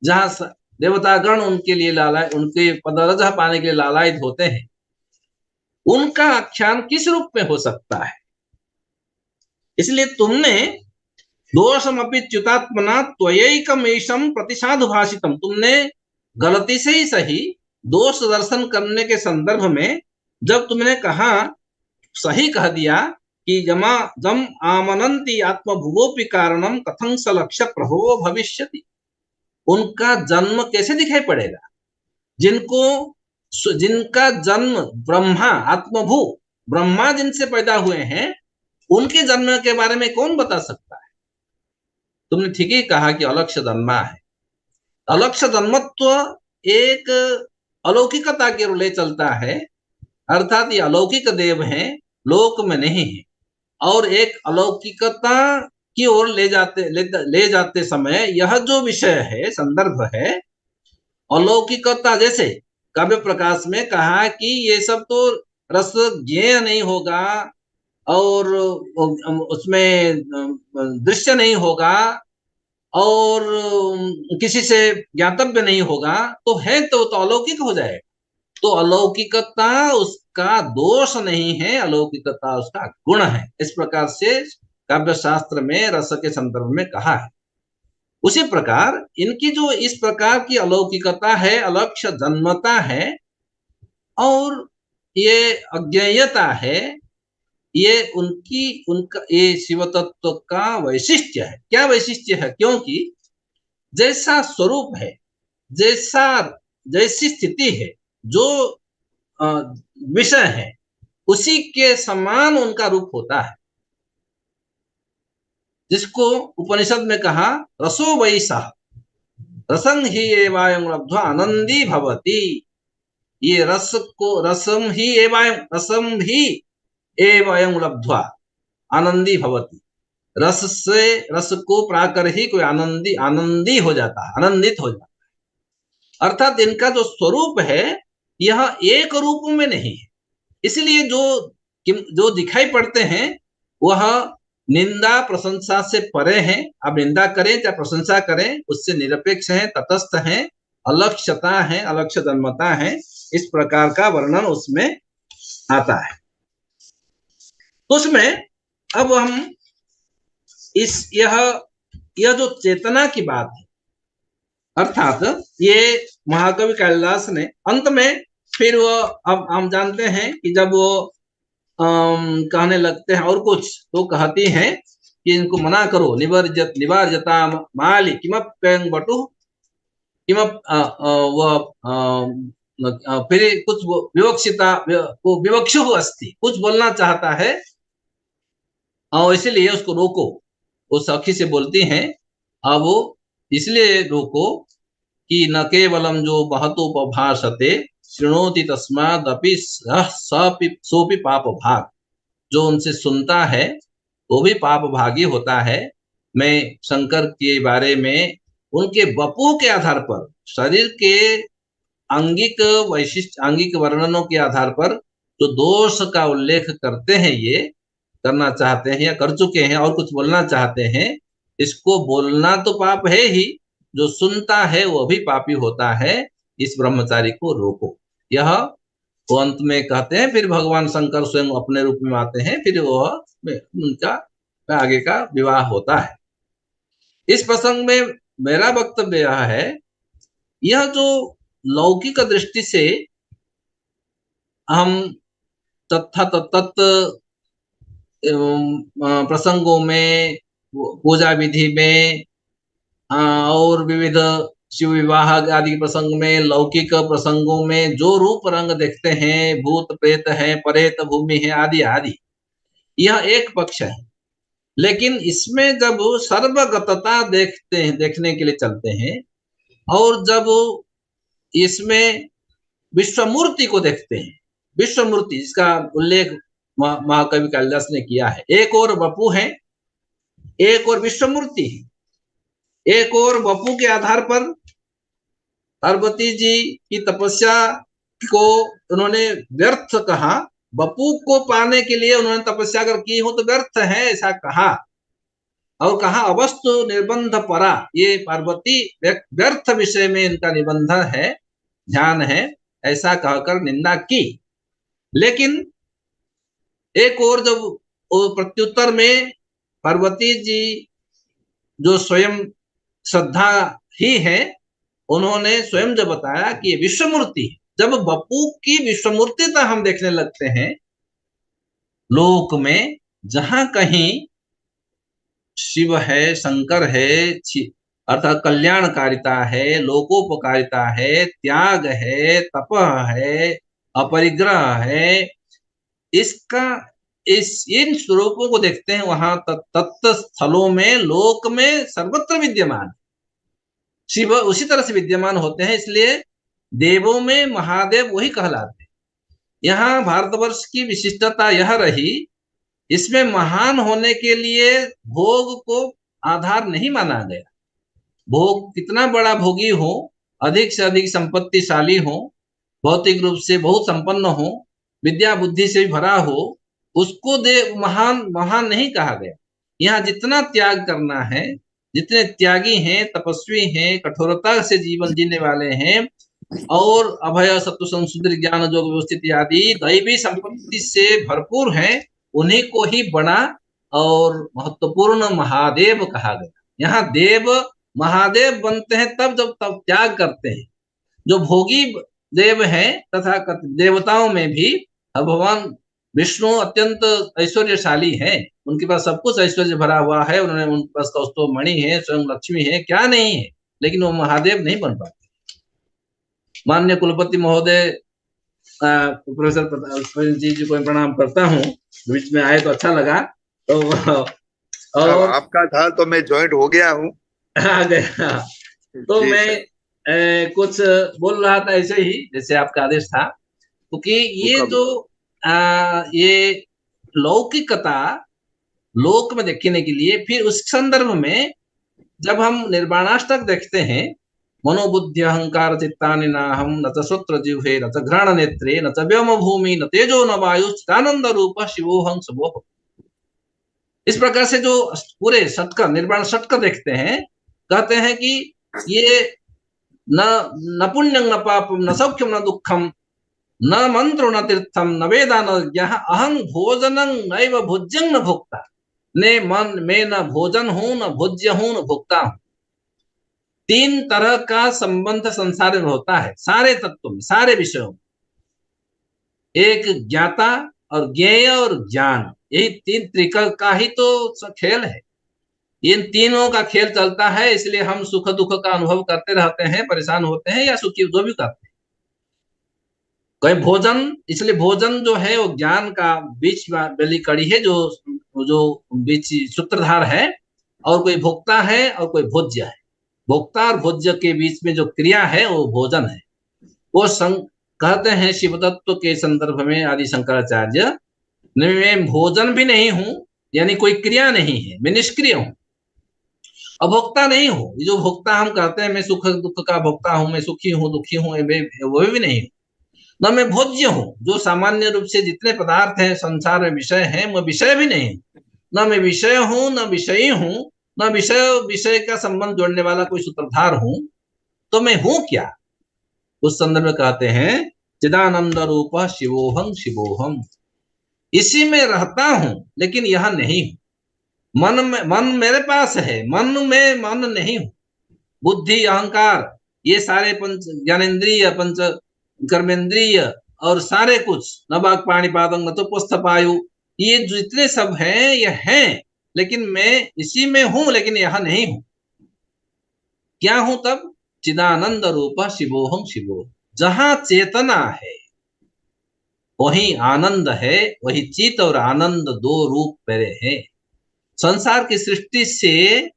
जहां देवतागण उनके लिए उनके पदरज पाने के लिए लालायित होते हैं, उनका आख्यान किस रूप में हो सकता है? इसलिए तुमने दोषमपि च्युतात्मना त्वयैकमेशं प्रतिसाधु भाषितम। तुमने गलती से ही सही दोष दर्शन करने के संदर्भ में जब तुमने कहा, सही कह दिया कि जम आमनन्ति आत्मभुवोपि कारणम कथं स लक्ष्य प्रभवो भविष्यति। उनका जन्म कैसे दिखाई पड़ेगा? जिनका जन्म ब्रह्मा, आत्मभू ब्रह्मा जिनसे पैदा हुए हैं, उनके जन्म के बारे में कौन बता सकता है? तुमने ठीक ही कहा कि अलक्ष्य जन्मा है। अलक्ष्य जन्मत्व एक अलौकिकता की ओर ले चलता है, अर्थात ये अलौकिक देव हैं, लोक में नहीं है, और एक अलौकिकता की ओर ले जाते समय यह जो विषय है, संदर्भ है, अलौकिकता। जैसे काव्य प्रकाश में कहा कि ये सब तो रस ज्ञेय नहीं होगा और उसमें दृश्य नहीं होगा और किसी से ज्ञातव्य नहीं होगा, तो है तो अलौकिक हो जाएगा। तो अलौकिकता उसका दोष नहीं है, अलौकिकता उसका गुण है। इस प्रकार से काव्य शास्त्र में रस के संदर्भ में कहा है। उसी प्रकार इनकी जो इस प्रकार की अलौकिकता है, अलक्ष्य जन्मता है और ये अज्ञेयता है, ये उनका ये शिव तत्व का वैशिष्ट्य है। क्या वैशिष्ट्य है? क्योंकि जैसा स्वरूप है, जैसी स्थिति है, जो विषय है, उसी के समान उनका रूप होता है, जिसको उपनिषद में कहा रसो वैसा रसं ही एवायं लब्ध्वा आनंदी भवति। ये रसम ही एवायं लब्ध्वा आनंदी भवति। रस को प्राकर ही कोई आनंदी हो जाता है, आनंदित हो जाता है। अर्थात इनका जो स्वरूप है यह एक रूप में नहीं है, इसलिए जो दिखाई पड़ते हैं वह निंदा प्रशंसा से परे हैं। अब निंदा करें चाहे प्रशंसा करें, उससे निरपेक्ष है, तटस्थ है, अलक्ष्यता है, अलक्ष्य जन्मता है। इस प्रकार का वर्णन उसमें आता है। तो उसमें अब हम यह जो चेतना की बात है, अर्थात ये महाकवि कालिदास ने अंत में फिर वो, अब हम जानते हैं कि जब वो कहने लगते हैं और कुछ, तो कहती हैं कि इनको मना करो, निवार्यता माली किमप्यं बटु किमप फिर कुछ विवक्षु अस्ति, कुछ बोलना चाहता है और इसलिए उसको रोको। वो सखी से बोलती हैं, अब वो इसलिए रोको कि न केवलम जो बहतोपभाषते शृणोति तस्मादपि सोपि पाप भाग। जो उनसे सुनता है वो भी पाप भागी होता है। मैं शंकर के बारे में उनके वपु के आधार पर, शरीर के आंगिक वर्णनों के आधार पर जो दोष का उल्लेख करते हैं, ये करना चाहते हैं या कर चुके हैं और कुछ बोलना चाहते हैं, इसको बोलना तो पाप है ही, जो सुनता है वो भी पापी होता है। इस ब्रह्मचारी को रोको। यह वो अंत में कहते हैं। फिर भगवान शंकर स्वयं अपने रूप में आते हैं, फिर वह उनका आगे का विवाह होता है। इस प्रसंग में मेरा वक्तव्य यह है, यह जो लौकिक दृष्टि से हम तत्त प्रसंगों में, पूजा विधि में और विविध शिव विवाह आदि प्रसंग में, लौकिक प्रसंगों में जो रूप रंग देखते हैं, भूत प्रेत है, परेत भूमि है, आदि आदि, यह एक पक्ष है। लेकिन इसमें जब सर्वगतता देखने के लिए चलते हैं और जब इसमें विश्वमूर्ति को देखते हैं, विश्वमूर्ति जिसका उल्लेख महाकवि कालिदास ने किया है, एक और वपु है, एक और विश्वमूर्ति है। एक और वपु के आधार पर पार्वती जी की तपस्या को उन्होंने व्यर्थ कहा, वपु को पाने के लिए उन्होंने तपस्या अगर की हो तो व्यर्थ है, ऐसा कहा। और कहा अवस्तु निर्बंध परा, ये पार्वती व्यर्थ विषय में इनका निबंध है, ध्यान है, ऐसा कहकर निंदा की। लेकिन एक और जब प्रत्युत्तर में पार्वती जी जो स्वयं श्रद्धा ही है, उन्होंने स्वयं जब बताया कि ये विश्वमूर्ति है, जब बपू की विश्वमूर्तिता हम देखने लगते हैं लोक में, जहां कहीं शिव है, शंकर है, अर्थात कल्याणकारिता है, लोकोपकारिता है, त्याग है, तप है, अपरिग्रह है, इसका इन स्वरूपों को देखते हैं वहां तत्त स्थलों में, लोक में सर्वत्र विद्यमान शिव उसी तरह से विद्यमान होते हैं। इसलिए देवों में महादेव वही कहलाते हैं। यहाँ भारतवर्ष की विशिष्टता यह रही, इसमें महान होने के लिए भोग को आधार नहीं माना गया। भोग कितना बड़ा भोगी हो, अधिक से अधिक संपत्तिशाली हो, भौतिक रूप से बहुत संपन्न हो, विद्या बुद्धि से भरा हो, उसको महान नहीं कहा गया। यहाँ जितना त्याग करना है, जितने त्यागी हैं, तपस्वी हैं, कठोरता से जीवन जीने वाले हैं और अभय सत्व संशुद्धि ज्ञान योग व्यवस्थित आदि दैवी संपत्ति से भरपूर हैं, उन्हीं को ही बड़ा और महत्वपूर्ण महादेव कहा गया। यहाँ देव महादेव बनते हैं तब जब त्याग करते हैं। जो भोगी देव हैं तथा देवताओं में भी भगवान विष्णु अत्यंत ऐश्वर्यशाली हैं, उनके पास सब कुछ ऐश्वर्य भरा हुआ है, उन्होंने उनके पास कौस्तुभ मणि है, स्वयं लक्ष्मी है, क्या नहीं है, लेकिन वो महादेव नहीं बन पाते। माननीय कुलपति महोदय प्रोफेसर जी को प्रणाम करता हूँ, बीच में आए तो अच्छा लगा। तो और आपका था तो मैं ज्वाइंट हो गया हूँ, आ गया तो मैं कुछ बोल रहा था ऐसे ही जैसे आपका आदेश था, क्योंकि ये जो ये लौकिकता लोक में देखने के लिए, फिर उस संदर्भ में जब हम निर्वाणाष्टक देखते हैं, मनोबुद्धि अहंकार चित्तानि नाहम न च श्रोत्र जिह्वे न च घ्राण नेत्रे न च व्योम भूमि न तेजो न वायु चिदानंद रूप शिवोहं शुभोह। इस प्रकार से जो पूरे षटकर निर्वाण षटकर देखते हैं, कहते हैं कि ये न पुण्यं न पापम न सौख्यम न दुखम न मंत्रो न तीर्थम न वेदा न ज्ञः अहं भोजनं नैव भोज्यं न भोक्ता। ने मन में न भोजन हूं न भोज्य हूं न भोक्ता हूं। तीन तरह का संबंध संसार में होता है, सारे तत्वों में, सारे विषयों में। एक ज्ञाता और ज्ञेय और ज्ञान, यही तीन त्रिकल का ही तो खेल है। इन तीनों का खेल चलता है, इसलिए हम सुख दुख का अनुभव करते रहते हैं, परेशान होते हैं या सुखी जो भी करते हैं। कोई भोजन, इसलिए भोजन जो है वो ज्ञान का बीच वाली कड़ी है, जो बीच सूत्रधार है, और कोई भोक्ता है और कोई भोज्य है। भोक्ता और भोज्य के बीच में जो क्रिया है वो भोजन है। वो कहते हैं शिव तत्व के संदर्भ में आदि शंकराचार्य, मैं भोजन भी नहीं हूं, यानी कोई क्रिया नहीं है, मैं निष्क्रिय हूं, अभोक्ता नहीं हूं। जो भोक्ता हम कहते हैं, मैं सुख दुख का भोक्ता हूं, मैं सुखी हूं, दुखी हूं, वो भी नहीं हूं। न मैं भोज्य हूं, जो सामान्य रूप से जितने पदार्थ हैं संसार में विषय हैं, मैं विषय भी नहीं हूं। न मैं विषय हूं, न विषयी हूं, न विषय का संबंध जोड़ने वाला कोई सूत्रधार हूं, तो मैं हूं क्या? उस संदर्भ में कहते हैं चिदानंद रूप शिवोहम शिवोहम। इसी में रहता हूं लेकिन यह नहीं हूं। मन मेरे पास है, मन में मन नहीं हूं। बुद्धि अहंकार ये सारे पंच ज्ञानेन्द्रिय, पंच कर्मेंद्रिय और सारे कुछ, न बाग पाणी पादंग न तो पुस्थ पायु, ये जितने सब हैं ये हैं, लेकिन मैं इसी में हूं, लेकिन यह नहीं हूं। क्या हूं तब? चिदानंद रूप शिवोहम शिवो। जहां चेतना है वही आनंद है, वही चित और आनंद दो रूप मेरे हैं। संसार की सृष्टि से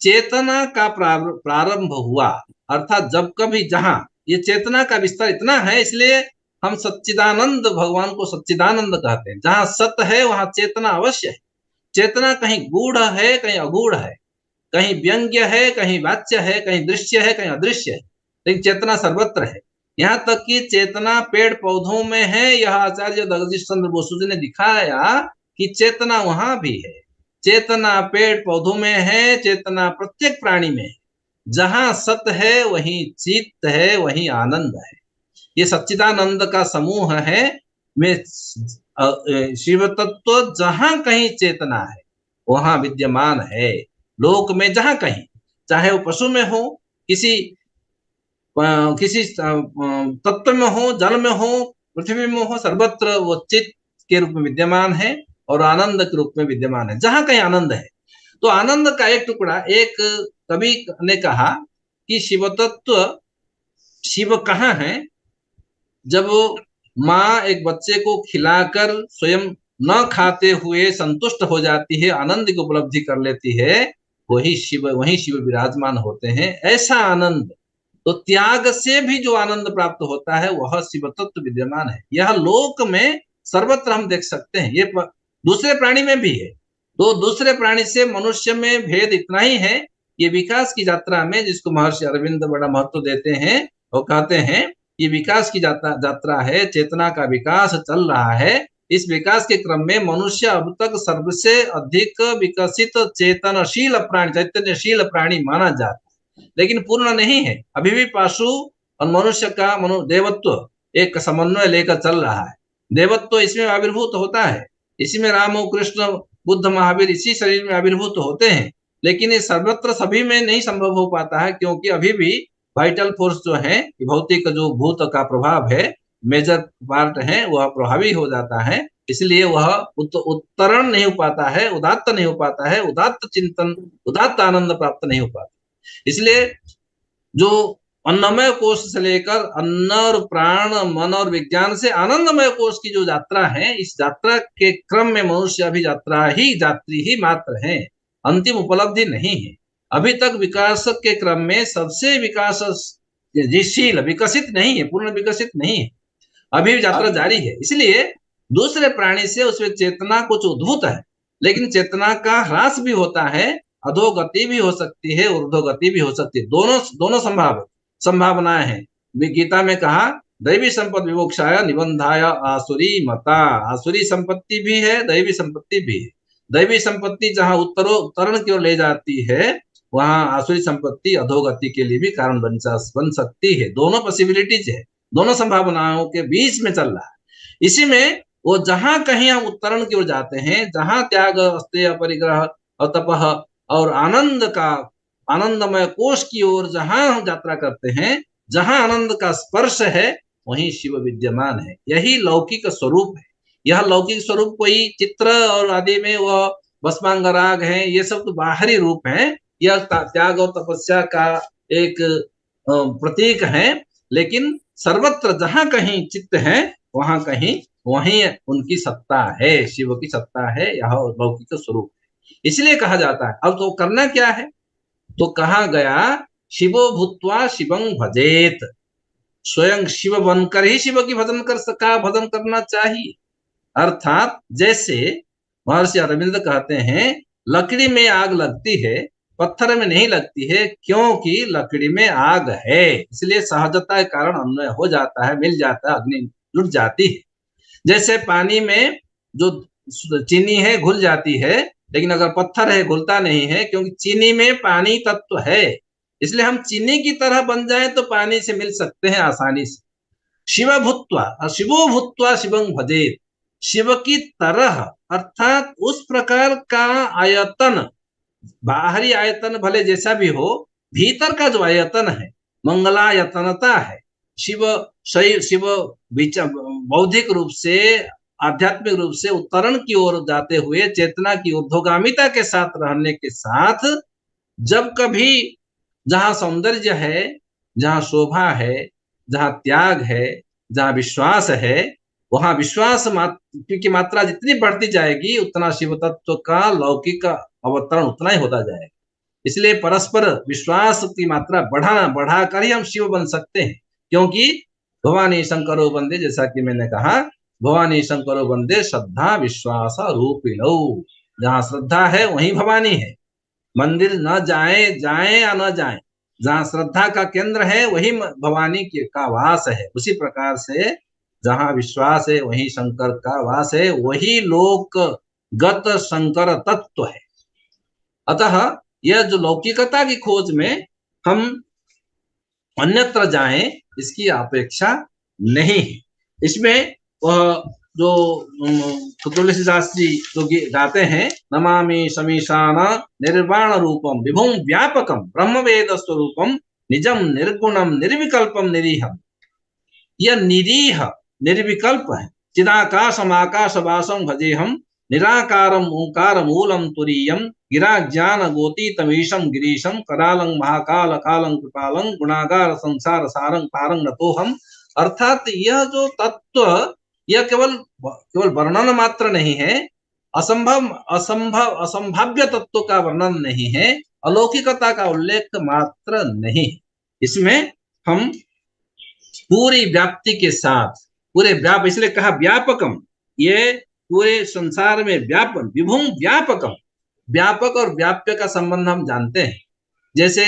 चेतना का प्रारंभ हुआ, अर्थात जब कभी जहां ये चेतना का विस्तार इतना है, इसलिए हम सच्चिदानंद भगवान को सच्चिदानंद कहते हैं। जहां सत्य है वहां चेतना अवश्य है। चेतना कहीं गूढ़ है, कहीं अगूढ़ है, कहीं व्यंग्य है, कहीं वाच्य है, कहीं दृश्य है, कहीं अदृश्य है, लेकिन चेतना सर्वत्र है। यहाँ तक कि चेतना पेड़ पौधों में है। यह आचार्य जगदीश चंद्र बोस जी ने दिखाया कि चेतना वहां भी है। चेतना पेड़ पौधों में है, चेतना प्रत्येक प्राणी में है। जहां सत्य है वहीं चित्त है, वहीं आनंद है। ये सच्चिदानंद का समूह है। में शिव तत्व जहां कहीं चेतना है वहां विद्यमान है। लोक में जहां कहीं, चाहे वो पशु में हो, किसी किसी तत्व में हो, जल में हो, पृथ्वी में हो, सर्वत्र वो चित्त के रूप में विद्यमान है और आनंद के रूप में विद्यमान है। जहां कहीं आनंद है तो आनंद का एक टुकड़ा, एक कवि ने कहा कि शिव तत्व, शिव कहाँ है? जब माँ एक बच्चे को खिलाकर स्वयं न खाते हुए संतुष्ट हो जाती है, आनंद की उपलब्धि कर लेती है, वही शिव विराजमान होते हैं। ऐसा आनंद, तो त्याग से भी जो आनंद प्राप्त होता है वह शिव तत्व विद्यमान है। यह लोक में सर्वत्र हम देख सकते हैं, ये दूसरे प्राणी में भी है। तो दूसरे प्राणी से मनुष्य में भेद इतना ही है, ये विकास की यात्रा में, जिसको महर्षि अरविंद बड़ा महत्व देते हैं, वो कहते हैं ये विकास की यात्रा है, चेतना का विकास चल रहा है। इस विकास के क्रम में मनुष्य अब तक सबसे अधिक विकसित चेतनशील प्राणी, चैतन्यशील प्राणी माना जाता है, लेकिन पूर्ण नहीं है। अभी भी पशु और मनुष्य का देवत्व एक समन्वय लेकर चल रहा है। देवत्व इसमें आविर्भूत होता है, इसी में राम, कृष्ण, बुद्ध, महावीर इसी शरीर में आविर्भूत होते हैं, लेकिन ये सर्वत्र सभी में नहीं संभव हो पाता है, क्योंकि अभी भी वाइटल फोर्स जो है, भौतिक जो भूत का प्रभाव है, मेजर पार्ट है, वह प्रभावी हो जाता है। इसलिए वह उत्तरण नहीं हो पाता है, उदात्त नहीं हो पाता है, उदात्त चिंतन, उदात्त आनंद प्राप्त नहीं हो पाता। इसलिए जो अन्नमय कोश से लेकर अन्न और प्राण, मन और विज्ञान से आनंदमय कोश की जो यात्रा है, इस यात्रा के क्रम में मनुष्य अभी यात्री ही मात्र है, अंतिम उपलब्धि नहीं है। अभी तक विकास के क्रम में सबसे विकासशील, विकसित नहीं है, पूर्ण विकसित नहीं है, अभी यात्रा जारी है। इसलिए दूसरे प्राणी से उसमें चेतना कुछ उद्भूत है, लेकिन चेतना का ह्रास भी होता है, अधोगति भी हो सकती है, ऊर्ध्वगति भी हो सकती है। दोनों संभावनाएं हैं। गीता में कहा दैवी संपत्ति विवोक्षाय निबंधाय आसुरी मता, आसुरी संपत्ति भी है, दैवी संपत्ति भी है। दैवी संपत्ति जहां उत्तरण की ओर ले जाती है, वहां आसुरी संपत्ति अधोगति के लिए भी कारण बन सकती है। दोनों पॉसिबिलिटीज है, दोनों संभावनाओं के बीच में चल रहा है। इसी में वो जहां कहीं हम उत्तरण की ओर जाते हैं, जहां त्याग, अस्तेय, परिग्रह और तपह और आनंदमय कोश की ओर जहां हम यात्रा करते हैं, जहां आनंद का स्पर्श है, वहीं शिव विद्यमान है। यही लौकिक स्वरूप है। यह लौकिक स्वरूप कोई चित्र और आदि में वह भस्मांग राग है, ये सब तो बाहरी रूप है। यह त्याग और तपस्या का एक प्रतीक है, लेकिन सर्वत्र जहां कहीं चित्त है, वहां कहीं वहीं उनकी सत्ता है, शिव की सत्ता है, यह लौकिक स्वरूप है। इसलिए कहा जाता है। अब तो करना क्या है? तो कहा गया शिवो भूत्वा शिवं भजेत, स्वयं शिव बनकर ही शिव की भजन करना चाहिए। अर्थात जैसे महर्षि अरविंद कहते हैं, लकड़ी में आग लगती है, पत्थर में नहीं लगती है, क्योंकि लकड़ी में आग है, इसलिए सहजता के कारण अन्वय हो जाता है, मिल जाता है, अग्नि जुट जाती है। जैसे पानी में जो चीनी है घुल जाती है, लेकिन अगर पत्थर है घुलता नहीं है, क्योंकि चीनी में पानी तत्व है। इसलिए हम चीनी की तरह बन जाए तो पानी से मिल सकते हैं आसानी से। शिवो भूत्वा शिवं भजेत, शिव की तरह, अर्थात उस प्रकार का आयतन, बाहरी आयतन भले जैसा भी हो, भीतर का जो आयतन है, मंगलायतनता है, शिव बौद्धिक रूप से, आध्यात्मिक रूप से उत्तरण की ओर जाते हुए चेतना की ऊर्ध्वगामिता के साथ रहने के साथ, जब कभी जहां सौंदर्य है, जहां शोभा है, जहां त्याग है, जहां विश्वास है, वहां विश्वास की मात्रा जितनी बढ़ती जाएगी, उतना शिव तत्व का लौकिक अवतरण उतना ही होता जाएगा। इसलिए परस्पर विश्वास की मात्रा बढ़ाकर ही हम शिव बन सकते हैं, क्योंकि भवानी शंकरो बंदे, जैसा कि मैंने कहा, भवानी शंकरो बंदे श्रद्धा विश्वास रूपिणौ, जहां श्रद्धा है वहीं भवानी है। मंदिर न जाए या न जाए, जहां श्रद्धा का केंद्र है वही भवानी का वास है। उसी प्रकार से जहां विश्वास है वहीं शंकर का वास है, वही लोकगत शंकर तत्व है। अतः यह जो लौकिकता की खोज में हम अन्यत्र जाएं, इसकी अपेक्षा नहीं है। इसमें वह जो तुलसीदास जी जो गाते हैं, नमामि समीशान निर्वाण रूपम विभुम व्यापकम ब्रह्मवेद स्वरूपम निजम निर्गुणम निर्विकल्पम निरीहम। यह निरीह निर्विकल्प है। चिदाकाशम आकाशवासम भजेहम निराकारम ओंकार मूलम तुरीयम गिरा ज्ञान गोती तमीशम गिरीशम करालं महाकाल कालं कृपालं गुणागार संसार सारंग पारंग नतोहम। अर्थात यह जो तत्व यह केवल वर्णन मात्र नहीं है, असंभाव्य तत्व का वर्णन नहीं है, अलौकिकता का उल्लेख मात्र नहीं। इसमें हम पूरी व्याप्ति के साथ पूरे इसलिए कहा व्यापकम, ये पूरे संसार में व्यापन विभुम व्यापकम, व्यापक और व्याप्य का संबंध हम जानते हैं। जैसे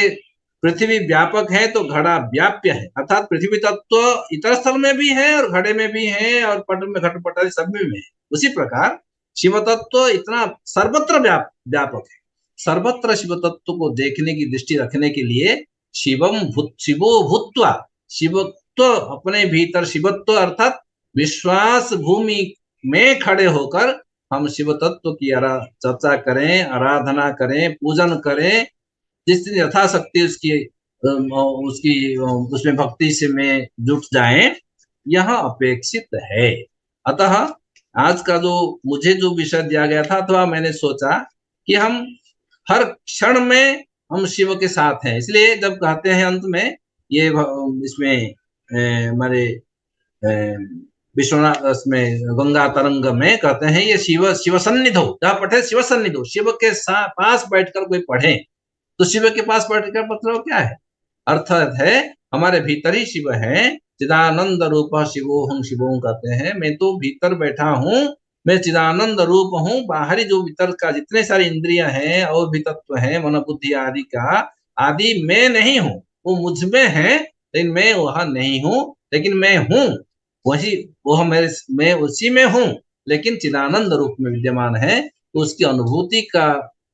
पृथ्वी व्यापक है तो घड़ा व्याप्य है, अर्थात पृथ्वी तत्व इतर स्थल में भी है और घड़े में भी है और पट में घटपट सब में है। उसी प्रकार शिव तत्व इतना सर्वत्र व्यापक है। सर्वत्र शिव तत्व को देखने की दृष्टि रखने के लिए शिवो भूत्वा, शिवत्व अपने भीतर, शिवत्व अर्थात विश्वास भूमि में खड़े होकर हम शिव तत्व की चर्चा करें, आराधना करें, पूजन करें, जिससे यथाशक्ति उसमें भक्ति से में जुट जाएं, यह अपेक्षित है। अतः आज का मुझे जो विषय दिया गया था, अथवा मैंने सोचा कि हम हर क्षण में हम शिव के साथ हैं। इसलिए जब कहते हैं अंत में ये इसमें हमारे विश्वनाथ में गंगा तरंग में कहते हैं ये शिव सन्निधो, जहाँ पढ़े शिव सन्निधो, शिव के पास बैठकर कोई पढ़े तो शिव के पास बैठकर मतलब क्या है? अर्थात है हमारे भीतर ही शिव है। चिदानंद रूप शिवोहं शिवोहं कहते हैं, मैं तो भीतर बैठा हूँ, मैं चिदानंद रूप हूँ। बाहरी जो भीतर का जितने सारी इंद्रियां हैं और भी तत्व हैं, मन बुद्धि आदि का आदि मैं नहीं हूँ, वो मुझ में है, लेकिन मैं वहां नहीं हूँ, लेकिन मैं हूँ मैं उसी में हूँ, लेकिन चिदानंद रूप में विद्यमान है। तो उसकी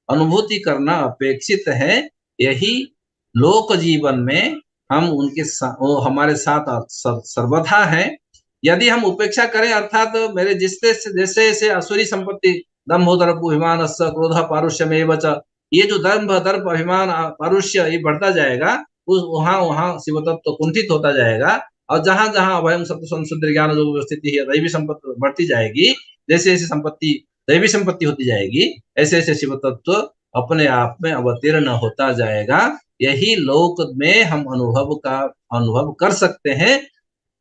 अनुभूति करना अपेक्षित है। यही लोक जीवन में हम वो हमारे साथ सर्वथा है। यदि हम उपेक्षा करें, अर्थात मेरे जैसे असुरी संपत्ति दम्भ दर्प अभिमान क्रोध पारुष्यमेव च, ये जो दम्भ दर्प अभिमान पारुष्य ये बढ़ता जाएगा, वहां शिव तत्व कुंठित होता जाएगा। और जहां जहां अभयम सत्य संशुद्ध ज्ञान जो व्यवस्थिति है, दैवी संपत्ति बढ़ती जाएगी, जैसे जैसे संपत्ति दैवी संपत्ति होती जाएगी, ऐसे ऐसे शिव तत्व अपने आप में अवतीर्ण होता जाएगा। यही लोक में हम अनुभव कर सकते हैं,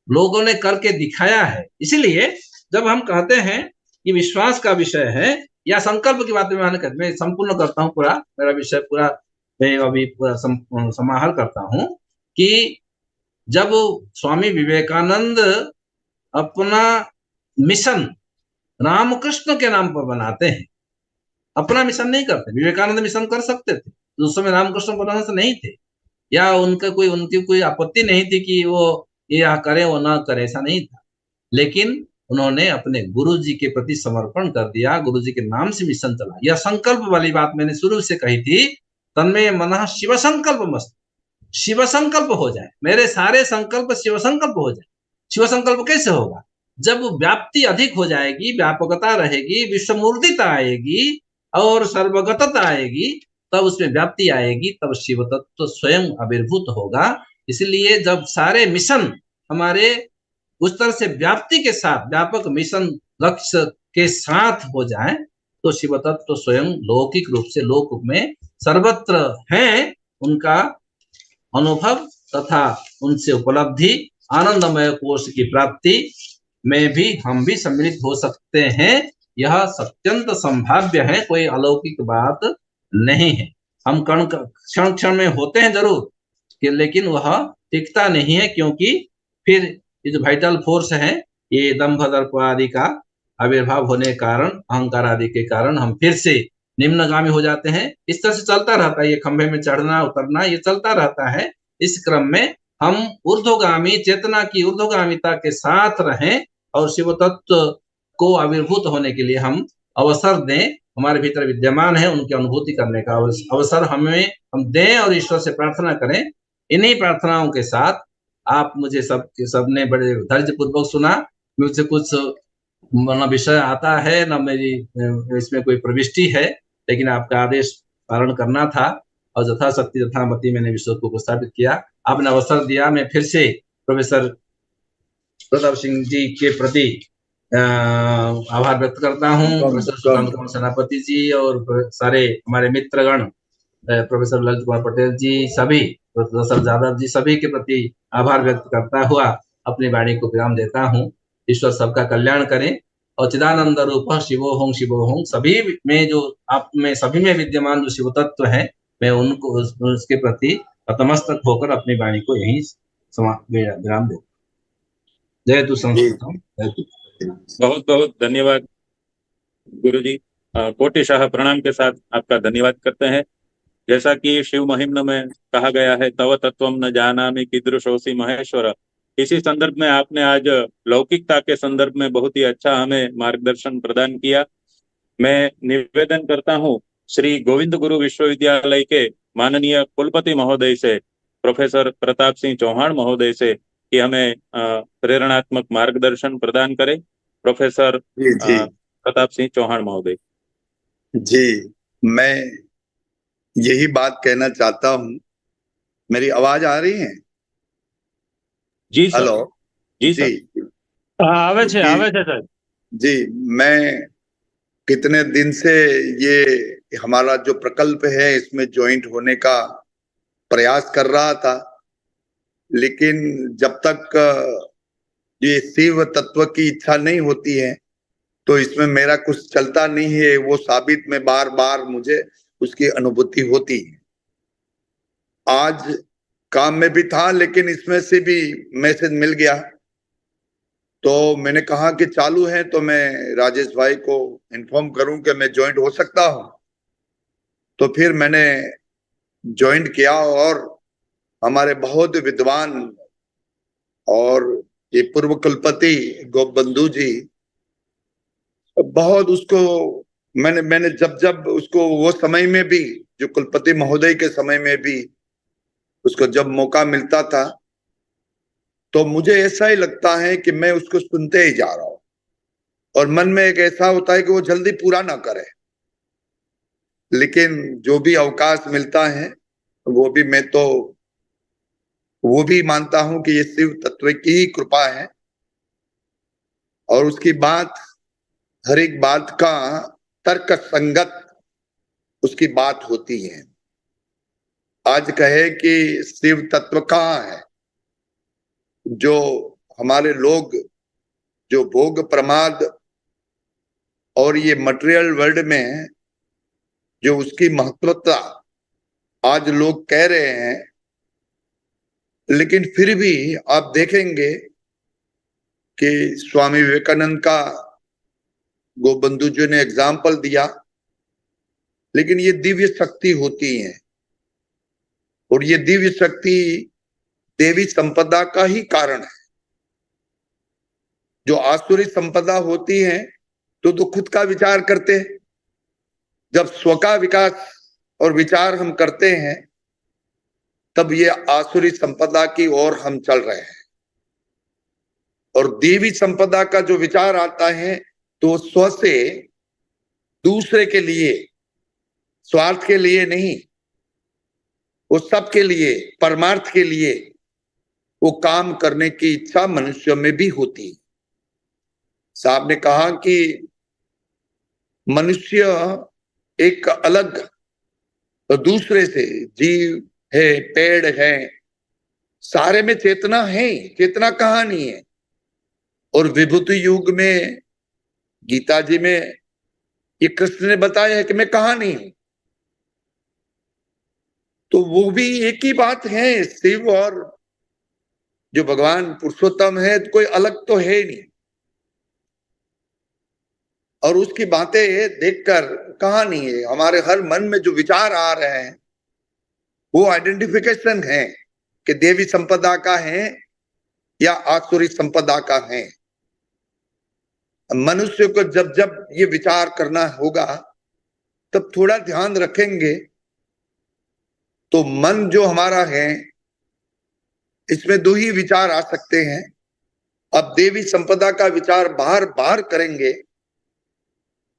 लोगों ने करके दिखाया है। इसलिए जब हम कहते हैं कि विश्वास का विषय है या संकल्प की बात मैं संपूर्ण करता हूँ, पूरा मेरा विषय पूरा मैं अभी पूरा समाहार करता हूँ कि जब स्वामी विवेकानंद अपना मिशन रामकृष्ण के नाम पर बनाते हैं, अपना मिशन नहीं करते। विवेकानंद मिशन कर सकते थे, उस समय रामकृष्ण बनाना से नहीं थे, या उनकी कोई आपत्ति नहीं थी कि वो ये करे वो ना करे, ऐसा नहीं था। लेकिन उन्होंने अपने गुरु जी के प्रति समर्पण कर दिया, गुरु जी के नाम से मिशन चला। यह संकल्प वाली बात मैंने शुरू से कही थी, तन्मे मनः शिव संकल्प मस्त, शिव संकल्प हो जाए, मेरे सारे संकल्प शिव संकल्प हो जाए। शिव संकल्प कैसे होगा? जब व्याप्ति अधिक हो जाएगी, व्यापकता रहेगी, विश्वमूर्तिता आएगी और सर्वगतता आएगी, तब उसमें व्याप्ति आएगी, तब शिव तत्व स्वयं आविर्भूत होगा। इसलिए जब सारे मिशन हमारे उस तरह से व्याप्ति के साथ, व्यापक मिशन लक्ष्य के साथ हो जाए, तो शिव तत्व स्वयं लौकिक रूप से लोक में सर्वत्र हैं। उनका अनुभव तथा उनसे उपलब्धि, आनंदमय कोश की प्राप्ति में भी हम भी सम्मिलित हो सकते हैं। यह अत्यंत संभाव्य है, कोई अलौकिक बात नहीं है। हम क्षण क्षण में होते हैं जरूर, लेकिन वह टिकता नहीं है, क्योंकि फिर ये जो वाइटल फोर्स है, ये दंभ दर्प आदि का आविर्भाव होने के कारण, अहंकार आदि के कारण हम फिर से निम्नगामी हो जाते हैं। इस तरह से चलता रहता है, ये खंभे में चढ़ना उतरना ये चलता रहता है। इस क्रम में हम ऊर्ध्वगामी चेतना की ऊर्ध्वगामिता के साथ रहें और शिव तत्व को आविर्भूत होने के लिए हम अवसर दें। हमारे भीतर विद्यमान है, उनकी अनुभूति करने का अवसर हम दें और ईश्वर से प्रार्थना करें। इन्हीं प्रार्थनाओं के साथ आप मुझे सबने बड़े धैर्य पूर्वक सुना। मुझसे कुछ न विषय आता है, न मेरी इसमें कोई प्रविष्टि है, लेकिन आपका आदेश पालन करना था और यथाशक्ति यथामति मैंने विषय को उपस्थापित किया। आपने अवसर दिया, मैं फिर से प्रोफेसर प्रताप सिंह जी के प्रति आभार व्यक्त करता हूँ। प्रोफेसर सुकांत कुमार सेनापति जी और सारे हमारे मित्रगण, प्रोफेसर ललित कुमार पटेल जी, सभी, प्रोफेसर जादव जी, सभी के प्रति आभार व्यक्त करता हुआ अपनी वाणी को विराम देता हूँ। ईश्वर सबका कल्याण करें और चिदानंद रूप शिवोहम शिवोहम, सभी में जो आप में सभी में विद्यमान जो शिव तत्व है, मैं उनको उसके प्रति नतमस्तक होकर अपनी वाणी को यहीं विराम देता हूँ। जय तु संस्कृतम, जय तु। बहुत बहुत धन्यवाद गुरु जी। कोटिशाह प्रणाम के साथ आपका धन्यवाद करते हैं। जैसा कि शिव महिम्न में कहा गया है, तव तत्वम न जानामि कीदृशोऽसि महेश्वर, इसी संदर्भ में आपने आज लौकिकता के संदर्भ में बहुत ही अच्छा हमें मार्गदर्शन प्रदान किया। मैं निवेदन करता हूँ श्री गोविंद गुरु विश्वविद्यालय के माननीय कुलपति महोदय से, प्रोफेसर प्रताप सिंह चौहान महोदय से, कि हमें प्रेरणात्मक मार्गदर्शन प्रदान करें। प्रोफेसर प्रताप सिंह चौहान महोदय जी, मैं यही बात कहना चाहता हूँ। मेरी आवाज आ रही है? जी सर। हेलो जी जी सर। आवे छे सर। जी, मैं कितने दिन से ये हमारा जो प्रकल्प है इसमें ज्वाइंट होने का प्रयास कर रहा था, लेकिन जब तक ये शिव तत्व की इच्छा नहीं होती है तो इसमें मेरा कुछ चलता नहीं है। वो साबित में बार बार मुझे उसकी अनुभूति होती है। आज काम में भी था, लेकिन इसमें से भी मैसेज मिल गया, तो मैंने कहा कि चालू है तो मैं राजेश भाई को इन्फॉर्म करूं कि मैं ज्वाइंट हो सकता हूं। तो फिर मैंने ज्वाइंट किया और हमारे बहुत विद्वान और ये पूर्व कुलपति गोपबंधु जी, बहुत उसको मैंने जब जब उसको वो समय में भी, जो कुलपति महोदय के समय में भी उसको जब मौका मिलता था तो मुझे ऐसा ही लगता है कि मैं उसको सुनते ही जा रहा हूं, और मन में एक ऐसा होता है कि वो जल्दी पूरा ना करे। लेकिन जो भी अवकाश मिलता है वो भी मैं तो वो भी मानता हूं कि ये शिव तत्व की ही कृपा है, और उसकी बात, हर एक बात का तर्क संगत उसकी बात होती है। आज कहे कि शिव तत्व कहाँ है, जो हमारे लोग जो भोग प्रमाद और ये मटेरियल वर्ल्ड में जो उसकी महत्वता आज लोग कह रहे हैं, लेकिन फिर भी आप देखेंगे कि स्वामी विवेकानंद का गोबंधु जी ने एग्जाम्पल दिया, लेकिन ये दिव्य शक्ति होती है, और ये दिव्य शक्ति देवी संपदा का ही कारण है। जो आसुरी संपदा होती है तो खुद का विचार करते हैं, जब स्व का विकास और विचार हम करते हैं तब ये आसुरी संपदा की ओर हम चल रहे हैं। और देवी संपदा का जो विचार आता है तो स्व से दूसरे के लिए, स्वार्थ के लिए नहीं, वो सबके लिए, परमार्थ के लिए वो काम करने की इच्छा मनुष्य में भी होती है। साहब ने कहा कि मनुष्य एक अलग दूसरे से जीव है, पेड़ है, सारे में चेतना है, चेतना कहाँ नहीं है। और विभूति युग में गीता जी में ये कृष्ण ने बताया है कि मैं कहाँ नहीं हूं, तो वो भी एक ही बात है। शिव और जो भगवान पुरुषोत्तम है कोई अलग तो है नहीं, और उसकी बातें देखकर कहाँ नहीं है। हमारे हर मन में जो विचार आ रहे हैं वो आइडेंटिफिकेशन है कि देवी संपदा का है या आसुरी संपदा का है। मनुष्य को जब जब ये विचार करना होगा तब थोड़ा ध्यान रखेंगे तो मन जो हमारा है इसमें दो ही विचार आ सकते हैं। अब देवी संपदा का विचार बार बार करेंगे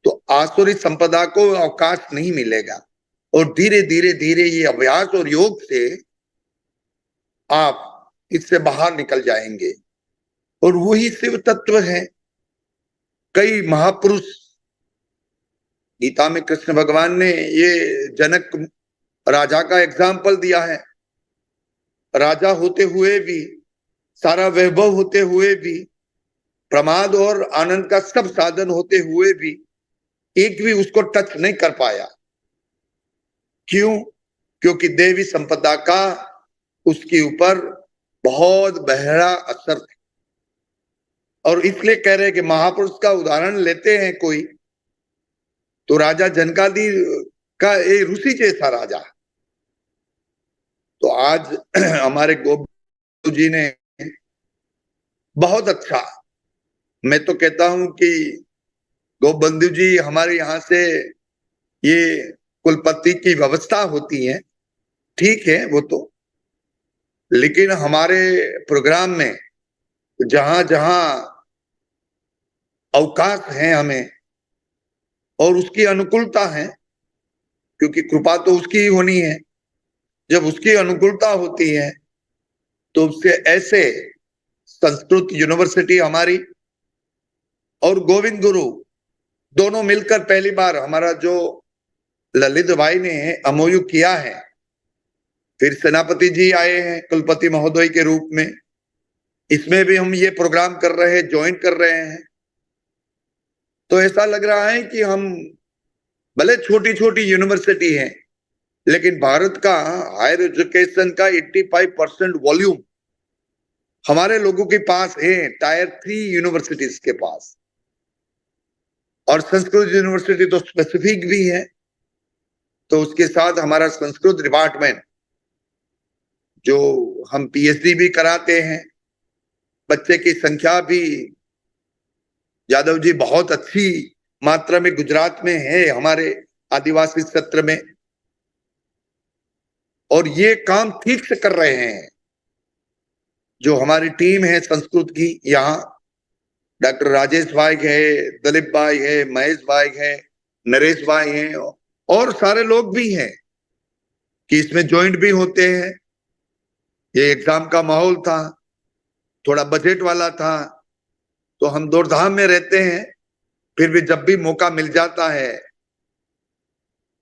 तो आसुरी संपदा को अवकाश नहीं मिलेगा, और धीरे धीरे धीरे ये अभ्यास और योग से आप इससे बाहर निकल जाएंगे। और वही शिव तत्व है। कई महापुरुष, गीता में कृष्ण भगवान ने ये जनक राजा का एग्जाम्पल दिया है। राजा होते हुए भी, सारा वैभव होते हुए भी, प्रमाद और आनंद का सब साधन होते हुए भी एक भी उसको टच नहीं कर पाया। क्यों? क्योंकि देवी संपदा का उसके ऊपर बहुत गहरा असर था। और इसलिए कह रहे हैं कि महापुरुष का उदाहरण लेते हैं कोई, तो राजा जनकादि का एक ऋषि जैसा राजा। तो आज हमारे गोविंद जी ने बहुत अच्छा, मैं तो कहता हूं कि गोबंधु जी हमारे यहाँ से, ये कुलपति की व्यवस्था होती है, ठीक है वो तो, लेकिन हमारे प्रोग्राम में जहां जहां अवकाश है हमें और उसकी अनुकूलता है, क्योंकि कृपा तो उसकी ही होनी है, जब उसकी अनुकूलता होती है तो उससे ऐसे संस्कृत यूनिवर्सिटी हमारी और गोविंद गुरु दोनों मिलकर पहली बार हमारा जो ललित भाई ने एमओयू किया है, फिर सेनापति जी आए हैं कुलपति महोदय के रूप में, इसमें भी हम ये प्रोग्राम कर रहे हैं, ज्वाइन कर रहे हैं। तो ऐसा लग रहा है कि हम भले छोटी छोटी यूनिवर्सिटी हैं, लेकिन भारत का हायर एजुकेशन का 85% वॉल्यूम हमारे लोगों के पास है, टायर 3 यूनिवर्सिटीज के पास। और संस्कृत यूनिवर्सिटी तो स्पेसिफिक भी है, तो उसके साथ हमारा संस्कृत डिपार्टमेंट जो हम पीएचडी भी कराते हैं, बच्चे की संख्या भी यादव जी बहुत अच्छी मात्रा में गुजरात में है, हमारे आदिवासी क्षेत्र में। और ये काम ठीक से कर रहे हैं जो हमारी टीम है संस्कृत की, यहाँ डॉक्टर राजेश भाई है, दिलीप भाई है, महेश भाई है, नरेश भाई हैं, और सारे लोग भी हैं कि इसमें ज्वाइंट भी होते हैं। ये एग्जाम का माहौल था, थोड़ा बजट वाला था, तो हम दौड़धाम में रहते हैं, फिर भी जब भी मौका मिल जाता है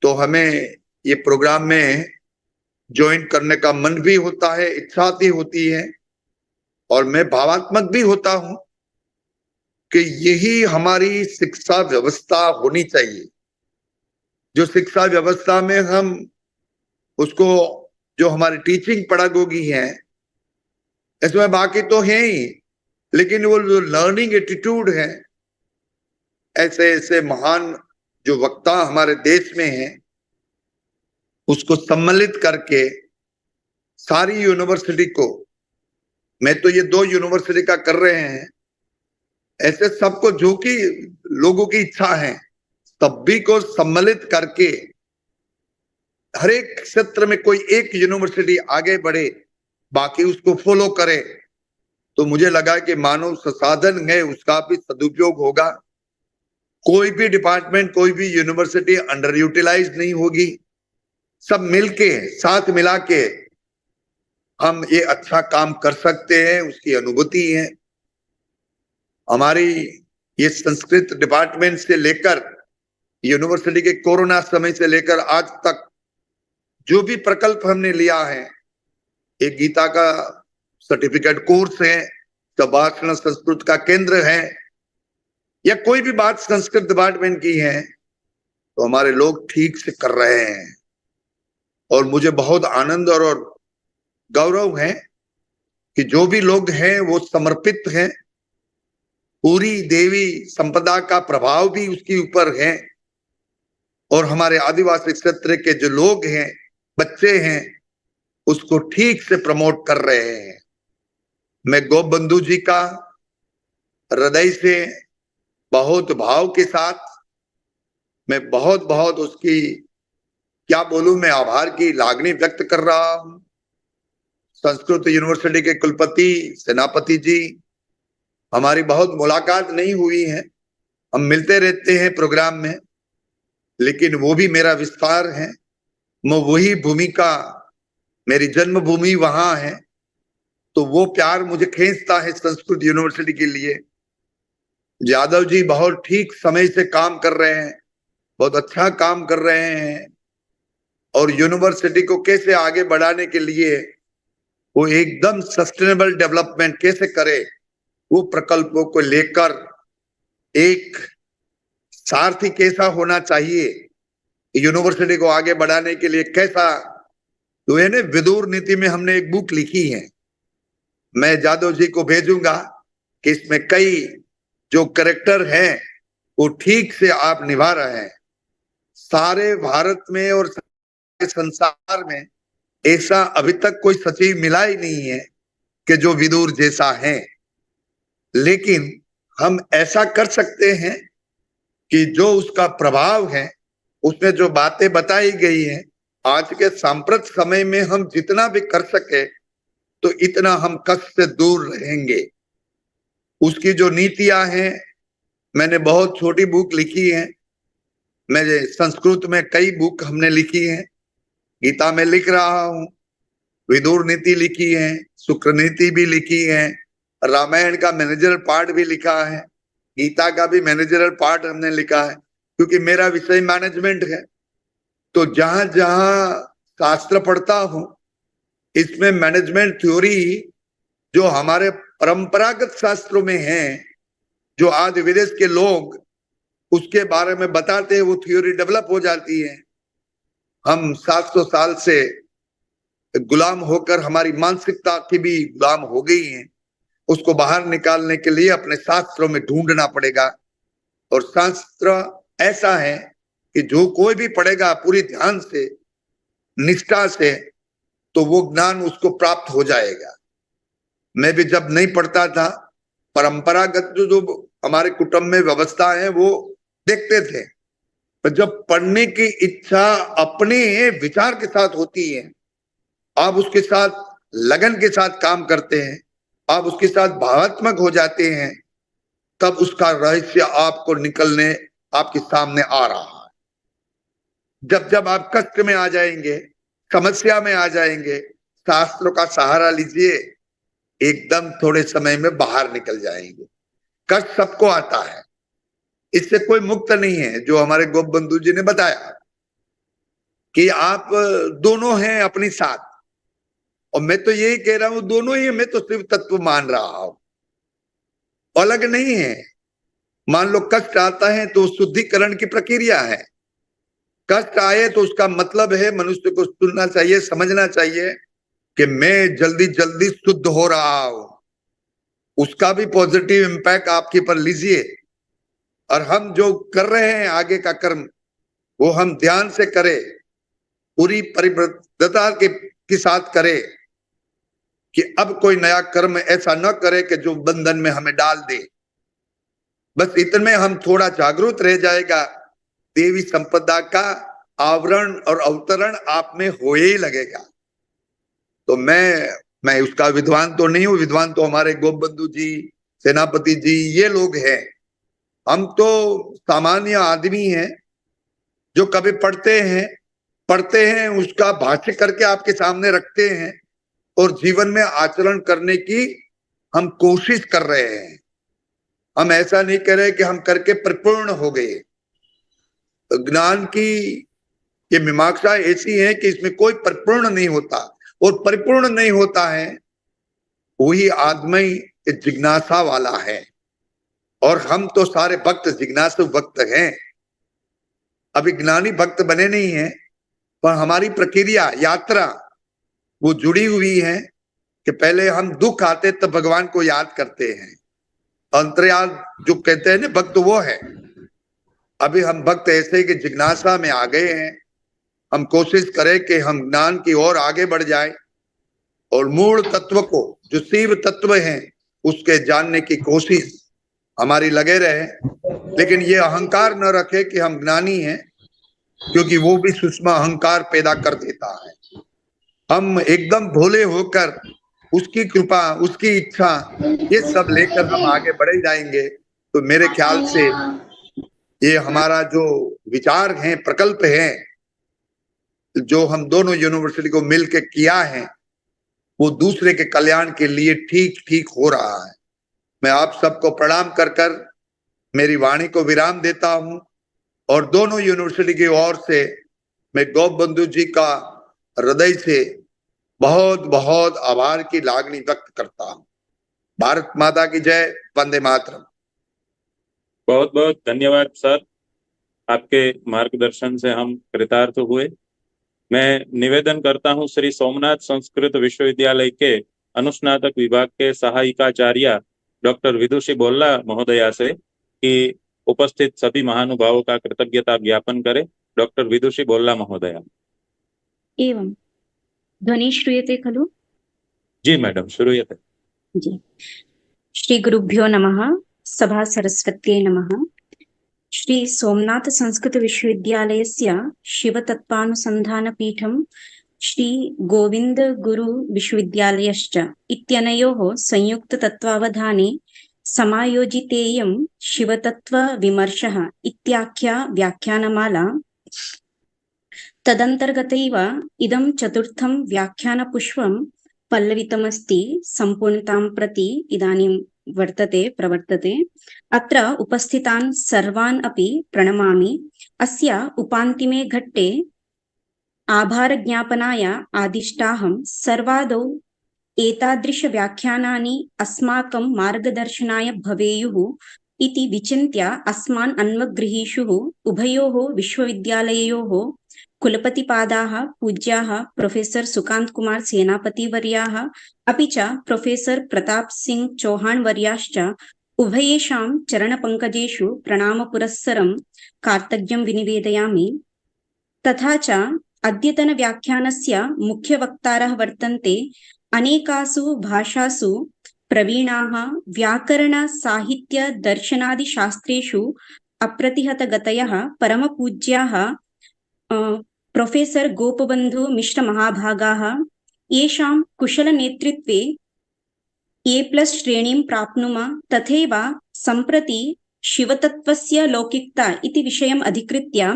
तो हमें ये प्रोग्राम में ज्वाइन करने का मन भी होता है, इच्छा भी होती है, और मैं भावात्मक भी होता हूं कि यही हमारी शिक्षा व्यवस्था होनी चाहिए। जो शिक्षा व्यवस्था में हम उसको, जो हमारी टीचिंग पेडागोगी है, इसमें बाकी तो है ही, लेकिन वो जो लर्निंग एटीट्यूड है, ऐसे ऐसे महान जो वक्ता हमारे देश में हैं, उसको सम्मिलित करके सारी यूनिवर्सिटी को, मैं तो ये 2 यूनिवर्सिटी का कर रहे हैं, ऐसे सबको जो कि लोगों की इच्छा है सभी को सम्मिलित करके हर एक क्षेत्र में कोई एक यूनिवर्सिटी आगे बढ़े, बाकी उसको फॉलो करे, तो मुझे लगा कि मानव संसाधन है उसका भी सदुपयोग होगा। कोई भी डिपार्टमेंट, कोई भी यूनिवर्सिटी अंडर यूटिलाइज नहीं होगी। सब मिलके, साथ मिला के हम ये अच्छा काम कर सकते हैं, उसकी अनुभूति है हमारी। ये संस्कृत डिपार्टमेंट से लेकर यूनिवर्सिटी के कोरोना समय से लेकर आज तक जो भी प्रकल्प हमने लिया है, एक गीता का सर्टिफिकेट कोर्स है, संभाषण संस्कृत का केंद्र है, या कोई भी बात संस्कृत डिपार्टमेंट की है, तो हमारे लोग ठीक से कर रहे हैं। और मुझे बहुत आनंद और गौरव है कि जो भी लोग हैं वो समर्पित हैं, पूरी देवी संपदा का प्रभाव भी उसके ऊपर है, और हमारे आदिवासी क्षेत्र के जो लोग हैं, बच्चे हैं, उसको ठीक से प्रमोट कर रहे हैं। मैं गोबंधु जी का हृदय से बहुत भाव के साथ मैं बहुत बहुत उसकी, क्या बोलूं, मैं आभार की लागनी व्यक्त कर रहा हूं। संस्कृत यूनिवर्सिटी के कुलपति सेनापति जी, हमारी बहुत मुलाकात नहीं हुई है, हम मिलते रहते हैं प्रोग्राम में, लेकिन वो भी मेरा विस्तार है। मैं वही भूमि का, मेरी जन्मभूमि वहां है, तो वो प्यार मुझे खींचता है संस्कृत यूनिवर्सिटी के लिए। यादव जी बहुत ठीक समय से काम कर रहे हैं, बहुत अच्छा काम कर रहे हैं, और यूनिवर्सिटी को कैसे आगे बढ़ाने के लिए वो एकदम सस्टेनेबल डेवलपमेंट कैसे करे, वो प्रकल्पों को लेकर एक सारथी कैसा होना चाहिए, यूनिवर्सिटी को आगे बढ़ाने के लिए कैसा, तो यानी विदुर नीति में हमने एक बुक लिखी है, मैं यादव जी को भेजूंगा कि इसमें कई जो कैरेक्टर हैं वो ठीक से आप निभा रहे हैं। सारे भारत में और सारे संसार में ऐसा अभी तक कोई सचिव मिला ही नहीं है कि जो विदुर जैसा है। लेकिन हम ऐसा कर सकते हैं कि जो उसका प्रभाव है, उसमें जो बातें बताई गई हैं, आज के सांप्रत समय में हम जितना भी कर सके तो इतना हम कष्ट से दूर रहेंगे। उसकी जो नीतियां हैं, मैंने बहुत छोटी बुक लिखी है, मैं संस्कृत में कई बुक हमने लिखी है, गीता में लिख रहा हूं, विदुर नीति लिखी है, शुक्र नीति भी लिखी है, रामायण का मैनेजरल पार्ट भी लिखा है, गीता का भी मैनेजरल पार्ट हमने लिखा है, क्योंकि मेरा विषय मैनेजमेंट है। तो जहां जहां शास्त्र पढ़ता हूं, इसमें मैनेजमेंट थ्योरी जो हमारे परंपरागत शास्त्रों में है, जो आज विदेश के लोग उसके बारे में बताते हैं, वो थ्योरी डेवलप हो जाती है। हम 700 साल से गुलाम होकर हमारी मानसिकता की भी गुलाम हो गई है, उसको बाहर निकालने के लिए अपने शास्त्रों में ढूंढना पड़ेगा। और शास्त्र ऐसा है कि जो कोई भी पढ़ेगा पूरी ध्यान से, निष्ठा से, तो वो ज्ञान उसको प्राप्त हो जाएगा। मैं भी जब नहीं पढ़ता था, परंपरागत जो हमारे कुटुंब में व्यवस्था है वो देखते थे, पर जब पढ़ने की इच्छा अपने विचार के साथ होती है, आप उसके साथ लगन के साथ काम करते हैं, आप उसके साथ भावात्मक हो जाते हैं, तब उसका रहस्य आपको निकलने आपके सामने आ रहा है। जब जब आप कष्ट में आ जाएंगे, समस्या में आ जाएंगे, शास्त्रों का सहारा लीजिए, एकदम थोड़े समय में बाहर निकल जाएंगे। कष्ट सबको आता है, इससे कोई मुक्त नहीं है। जो हमारे गोप बंधु जी ने बताया कि आप दोनों हैं अपनी साथ, और मैं तो यही कह रहा हूं दोनों ही, मैं तो शिव तत्व मान रहा हूं, अलग नहीं है। मान लो कष्ट आता है तो शुद्धिकरण की प्रक्रिया है। कष्ट आए तो उसका मतलब है मनुष्य को सुनना चाहिए, समझना चाहिए कि मैं जल्दी जल्दी शुद्ध हो रहा हूं। उसका भी पॉजिटिव इम्पैक्ट आपके पर लीजिए, और हम जो कर रहे हैं आगे का कर्म, वो हम ध्यान से करें, पूरी परिबद्धता के साथ करें कि अब कोई नया कर्म ऐसा न करे कि जो बंधन में हमें डाल दे। बस इतने हम थोड़ा जागरूक रह जाएगा, देवी संपदा का आवरण और अवतरण आप में हो ही लगेगा। तो मैं उसका विद्वान तो नहीं हूं, विद्वान तो हमारे गोप बंधु जी, सेनापति जी, ये लोग हैं। हम तो सामान्य आदमी हैं जो कभी पढ़ते हैं, उसका भाष्य करके आपके सामने रखते हैं, और जीवन में आचरण करने की हम कोशिश कर रहे हैं। हम ऐसा नहीं कर रहे कि हम करके परिपूर्ण हो गए। ज्ञान की ये मीमांसा ऐसी है कि इसमें कोई परिपूर्ण नहीं होता, और परिपूर्ण नहीं होता है वही आदमी जिज्ञासा वाला है। और हम तो सारे भक्त जिज्ञासु भक्त हैं, अभी ज्ञानी भक्त बने नहीं हैं, पर हमारी प्रक्रिया, यात्रा वो जुड़ी हुई है कि पहले हम दुख आते तब भगवान को याद करते हैं। अंतर्याल जो कहते हैं ना भक्त, वो है। अभी हम भक्त ऐसे कि जिज्ञासा में आ गए हैं। हम कोशिश करें कि हम ज्ञान की ओर आगे बढ़ जाए, और मूल तत्व को, जो शिव तत्व है, उसके जानने की कोशिश हमारी लगे रहे। लेकिन ये अहंकार न रखे कि हम ज्ञानी हैं, क्योंकि वो भी सूक्ष्म अहंकार पैदा कर देता है। हम एकदम भोले होकर उसकी कृपा, उसकी इच्छा, ये सब लेकर हम आगे बढ़े जाएंगे। तो मेरे ख्याल से ये हमारा जो विचार है, प्रकल्प है, जो हम दोनों यूनिवर्सिटी को मिलकर किया है, वो दूसरे के कल्याण के लिए ठीक ठीक हो रहा है। मैं आप सबको प्रणाम कर कर मेरी वाणी को विराम देता हूं और दोनों यूनिवर्सिटी की ओर से मैं गोपबंधु जी का हृदय से बहुत बहुत आभार की लागनी व्यक्त करता हूं। भारत माता की जय, वंदे मातरम। बहुत बहुत धन्यवाद सर, आपके मार्गदर्शन से हम कृतार्थ हुए। मैं निवेदन करता हूं श्री सोमनाथ संस्कृत विश्वविद्यालय के अनुस्नातक विभाग के सहायिकाचार्य डॉक्टर विदुषी बोल्ला महोदया से कि उपस्थित सभी महानुभावों का कृतज्ञता ज्ञापन करें। डॉक्टर विदुषी बोल्ला महोदया। एवं ध्वनि श्रूयते खलु? जी मैडम, श्रूयते। जी। श्री गुरुभ्यो नमः। सभा सरस्वत्यै नमः। श्री सोमनाथ संस्कृत विश्वविद्यालयस्य शिवतत्त्वानुसन्धानपीठं श्री गोविंद गुरु विश्वविद्यालयश्च इत्यनयोः संयुक्ततत्त्वावधाने समायोजितेयं शिवतत्त्वविमर्शः इत्याख्या व्याख्यानमाला। तदन्तर्गतैव इदं चतुर्थं व्याख्यानपुष्पं पल्लवितमस्ति, सम्पूर्णतां प्रति इदानीं प्रवर्तते। अत्र उपस्थितान् सर्वान् अपि प्रणमामि। अस्य उपान्तिमे घट्टे आभारज्ञापनाय आदिष्टाहं सर्वादौ एतादृशव्याख्यानानि अस्माकं मार्गदर्शनाय भवेयुः इति विचिन्त्य अस्मान् अन्वगृहीषुः उभयोः विश्वविद्यालययोः कुलपतिपादाः पूज्याः प्रोफेसर सुकांत कुमार सेनापतिवर्याः अपि च प्रोफेसर प्रताप सिंह चौहान वर्याश्च उभयेषां चरणपङ्कजेषु प्रणामपुरस्सरं कार्तज्ञं विनिवेदयामि। तथा च अद्यतनव्याख्यानस्य मुख्यवक्तारः वर्तन्ते अनेकासु भाषासु प्रवीणाः, व्याकरण साहित्य दर्शनादिशास्त्रेषु अप्रतिहतगतयः परमपूज्याः प्रोफेसर गोपबंधु मिश्र महाभागाः, येषां कुशलनेतृत्वे A+ श्रेणीं प्राप्नुम। तथैव सम्प्रति शिवतत्त्वस्य लौकिकता इति विषयम् अधिकृत्य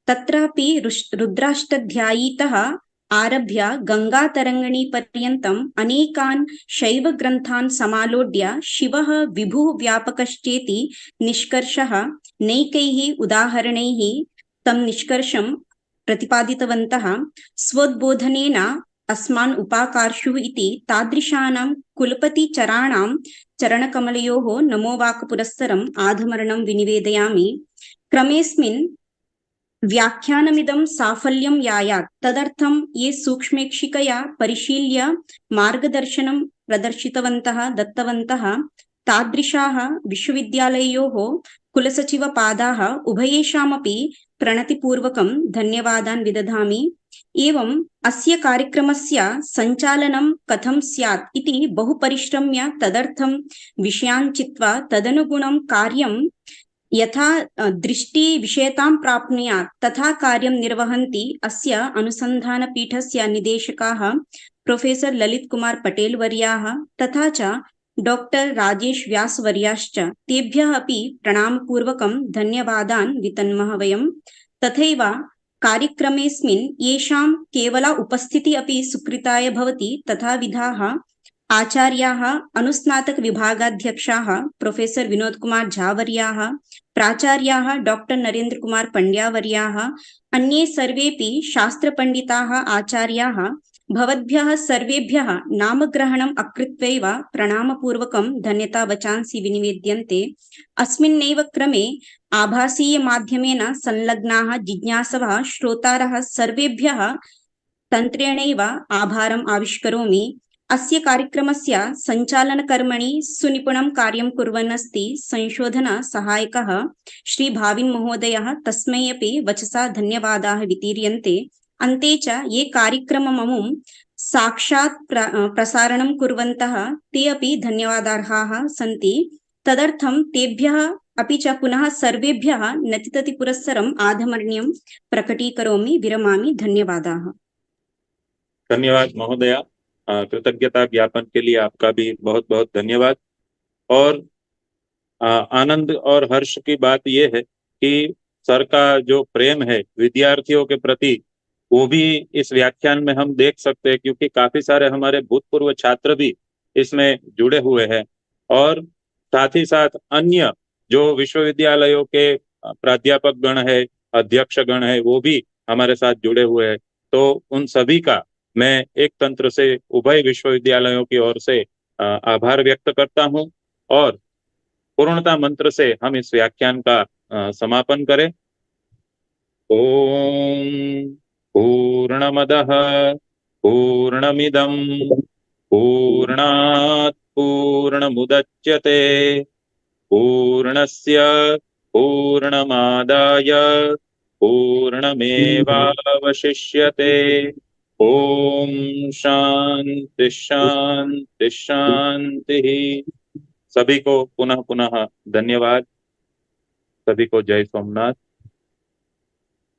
तत्रापि रुद्राष्टध्यायीतः आरभ्य गंगातरङ्गिणी पर्यन्तम् अनेकान् शैवग्रन्थान् समालोड्य शिवः विभुः व्यापकश्चेति निष्कर्षः नैकैः उदाहरणैः तं निष्कर्षं प्रतिपादितवन्तः। स्वोद्बोधनेन अस्मान् उपाकार्षुः इति तादृशानां कुलपतिचराणां चरणकमलयोः नमोवाकपुरस्सरम् आधमरणं विनिवेदयामि। क्रमेऽस्मिन् व्याख्यानमिदं साफल्यं यायात् तदर्थं ये सूक्ष्मेक्षिकया परिशील्य मार्गदर्शनं प्रदर्शितवन्तः दत्तवन्तः तादृशाः विश्वविद्यालययोः कुलसचिवपादाः उभयेषामपि प्रणतिपूर्वकं धन्यवादान् विदधामि। एवम् अस्य कार्यक्रमस्य सञ्चालनं कथं स्यात् इति बहु परिश्रम्य तदर्थं विषयान् चित्वा तदनुगुणं कार्यं यथा दृष्टिविषयतां प्राप्नुयात् तथा कार्यं निर्वहन्ति अस्य अनुसन्धानपीठस्य निदेशकाः प्रोफेसर ललित कुमार पटेल वर्याः तथा च डॉक्टर राजेश व्यास वर्याश्च। तेभ्यः अपि प्रणामपूर्वकं धन्यवादान् वितन्मः वयम्। तथैव कार्यक्रमेऽस्मिन् येषां केवला उपस्थितिः अपि सुकृताय भवति तथाविधाः आचार्याः, अनुस्नातक विभागाध्यक्षाः प्रोफेसर विनोद कुमार झा वर्याः, प्राचार्याः डॉक्टर नरेंद्र कुमार पंड्या वर्याः, अन्ये सर्वेपि शास्त्रपण्डिताः आचार्याः भवद्भ्यः सर्वेभ्यः नामग्रहणम् अकृत्वैव प्रणामपूर्वकं धन्यतावचांसि विनिवेद्यन्ते। अस्मिन्नेव क्रमे आभासीय माध्यमेन संलग्नाः जिज्ञासवः श्रोतारः सर्वेभ्यः तन्त्रेणैव आभारम् आविष्करोमि। अस्य कार्यक्रमस्य सञ्चालनकर्मणि सुनिपुणं कार्यं कुर्वन् अस्ति संशोधन सहायकः श्री भाविन् महोदयः। तस्मै अपि वचसा धन्यवादाः वितीर्यन्ते। अन्ते च ये कार्यक्रमममुं साक्षात् प्रसारणं कुर्वन्तः ते अपि धन्यवादार्हाः सन्ति। तदर्थं तेभ्यः अपि च पुनः सर्वेभ्यः नतिततिपुरस्सरम् आधमर्ण्यं प्रकटीकरोमि। विरमामि। धन्यवादाः। धन्यवाद महोदया। कृतज्ञता ज्ञापन के लिए आपका भी बहुत बहुत धन्यवाद। और आनंद और हर्ष की बात यह है कि सर का जो प्रेम है विद्यार्थियों के प्रति वो भी इस व्याख्यान में हम देख सकते हैं, क्योंकि काफी सारे हमारे भूतपूर्व छात्र भी इसमें जुड़े हुए हैं और साथ ही साथ अन्य जो विश्वविद्यालयों के प्राध्यापक गण है, अध्यक्ष गण है, वो भी हमारे साथ जुड़े हुए हैं। तो उन सभी का मैं एक तंत्र से उभय विश्वविद्यालयों की ओर से आभार व्यक्त करता हूं और पूर्णता मंत्र से हम इस व्याख्यान का समापन करें। ओम पूर्णमदः पूर्णमिदं पूर्णात् पूर्णमुदच्यते पूर्णस्य पूर्णमादाय पूर्णमेवावशिष्यते। ओम शांति शांति शांति। सभी को पुनः पुनः धन्यवाद। सभी को जय सोमनाथ।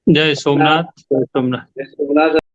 जय सोमनाथ, जय सोमनाथ। जय सोमनाथ।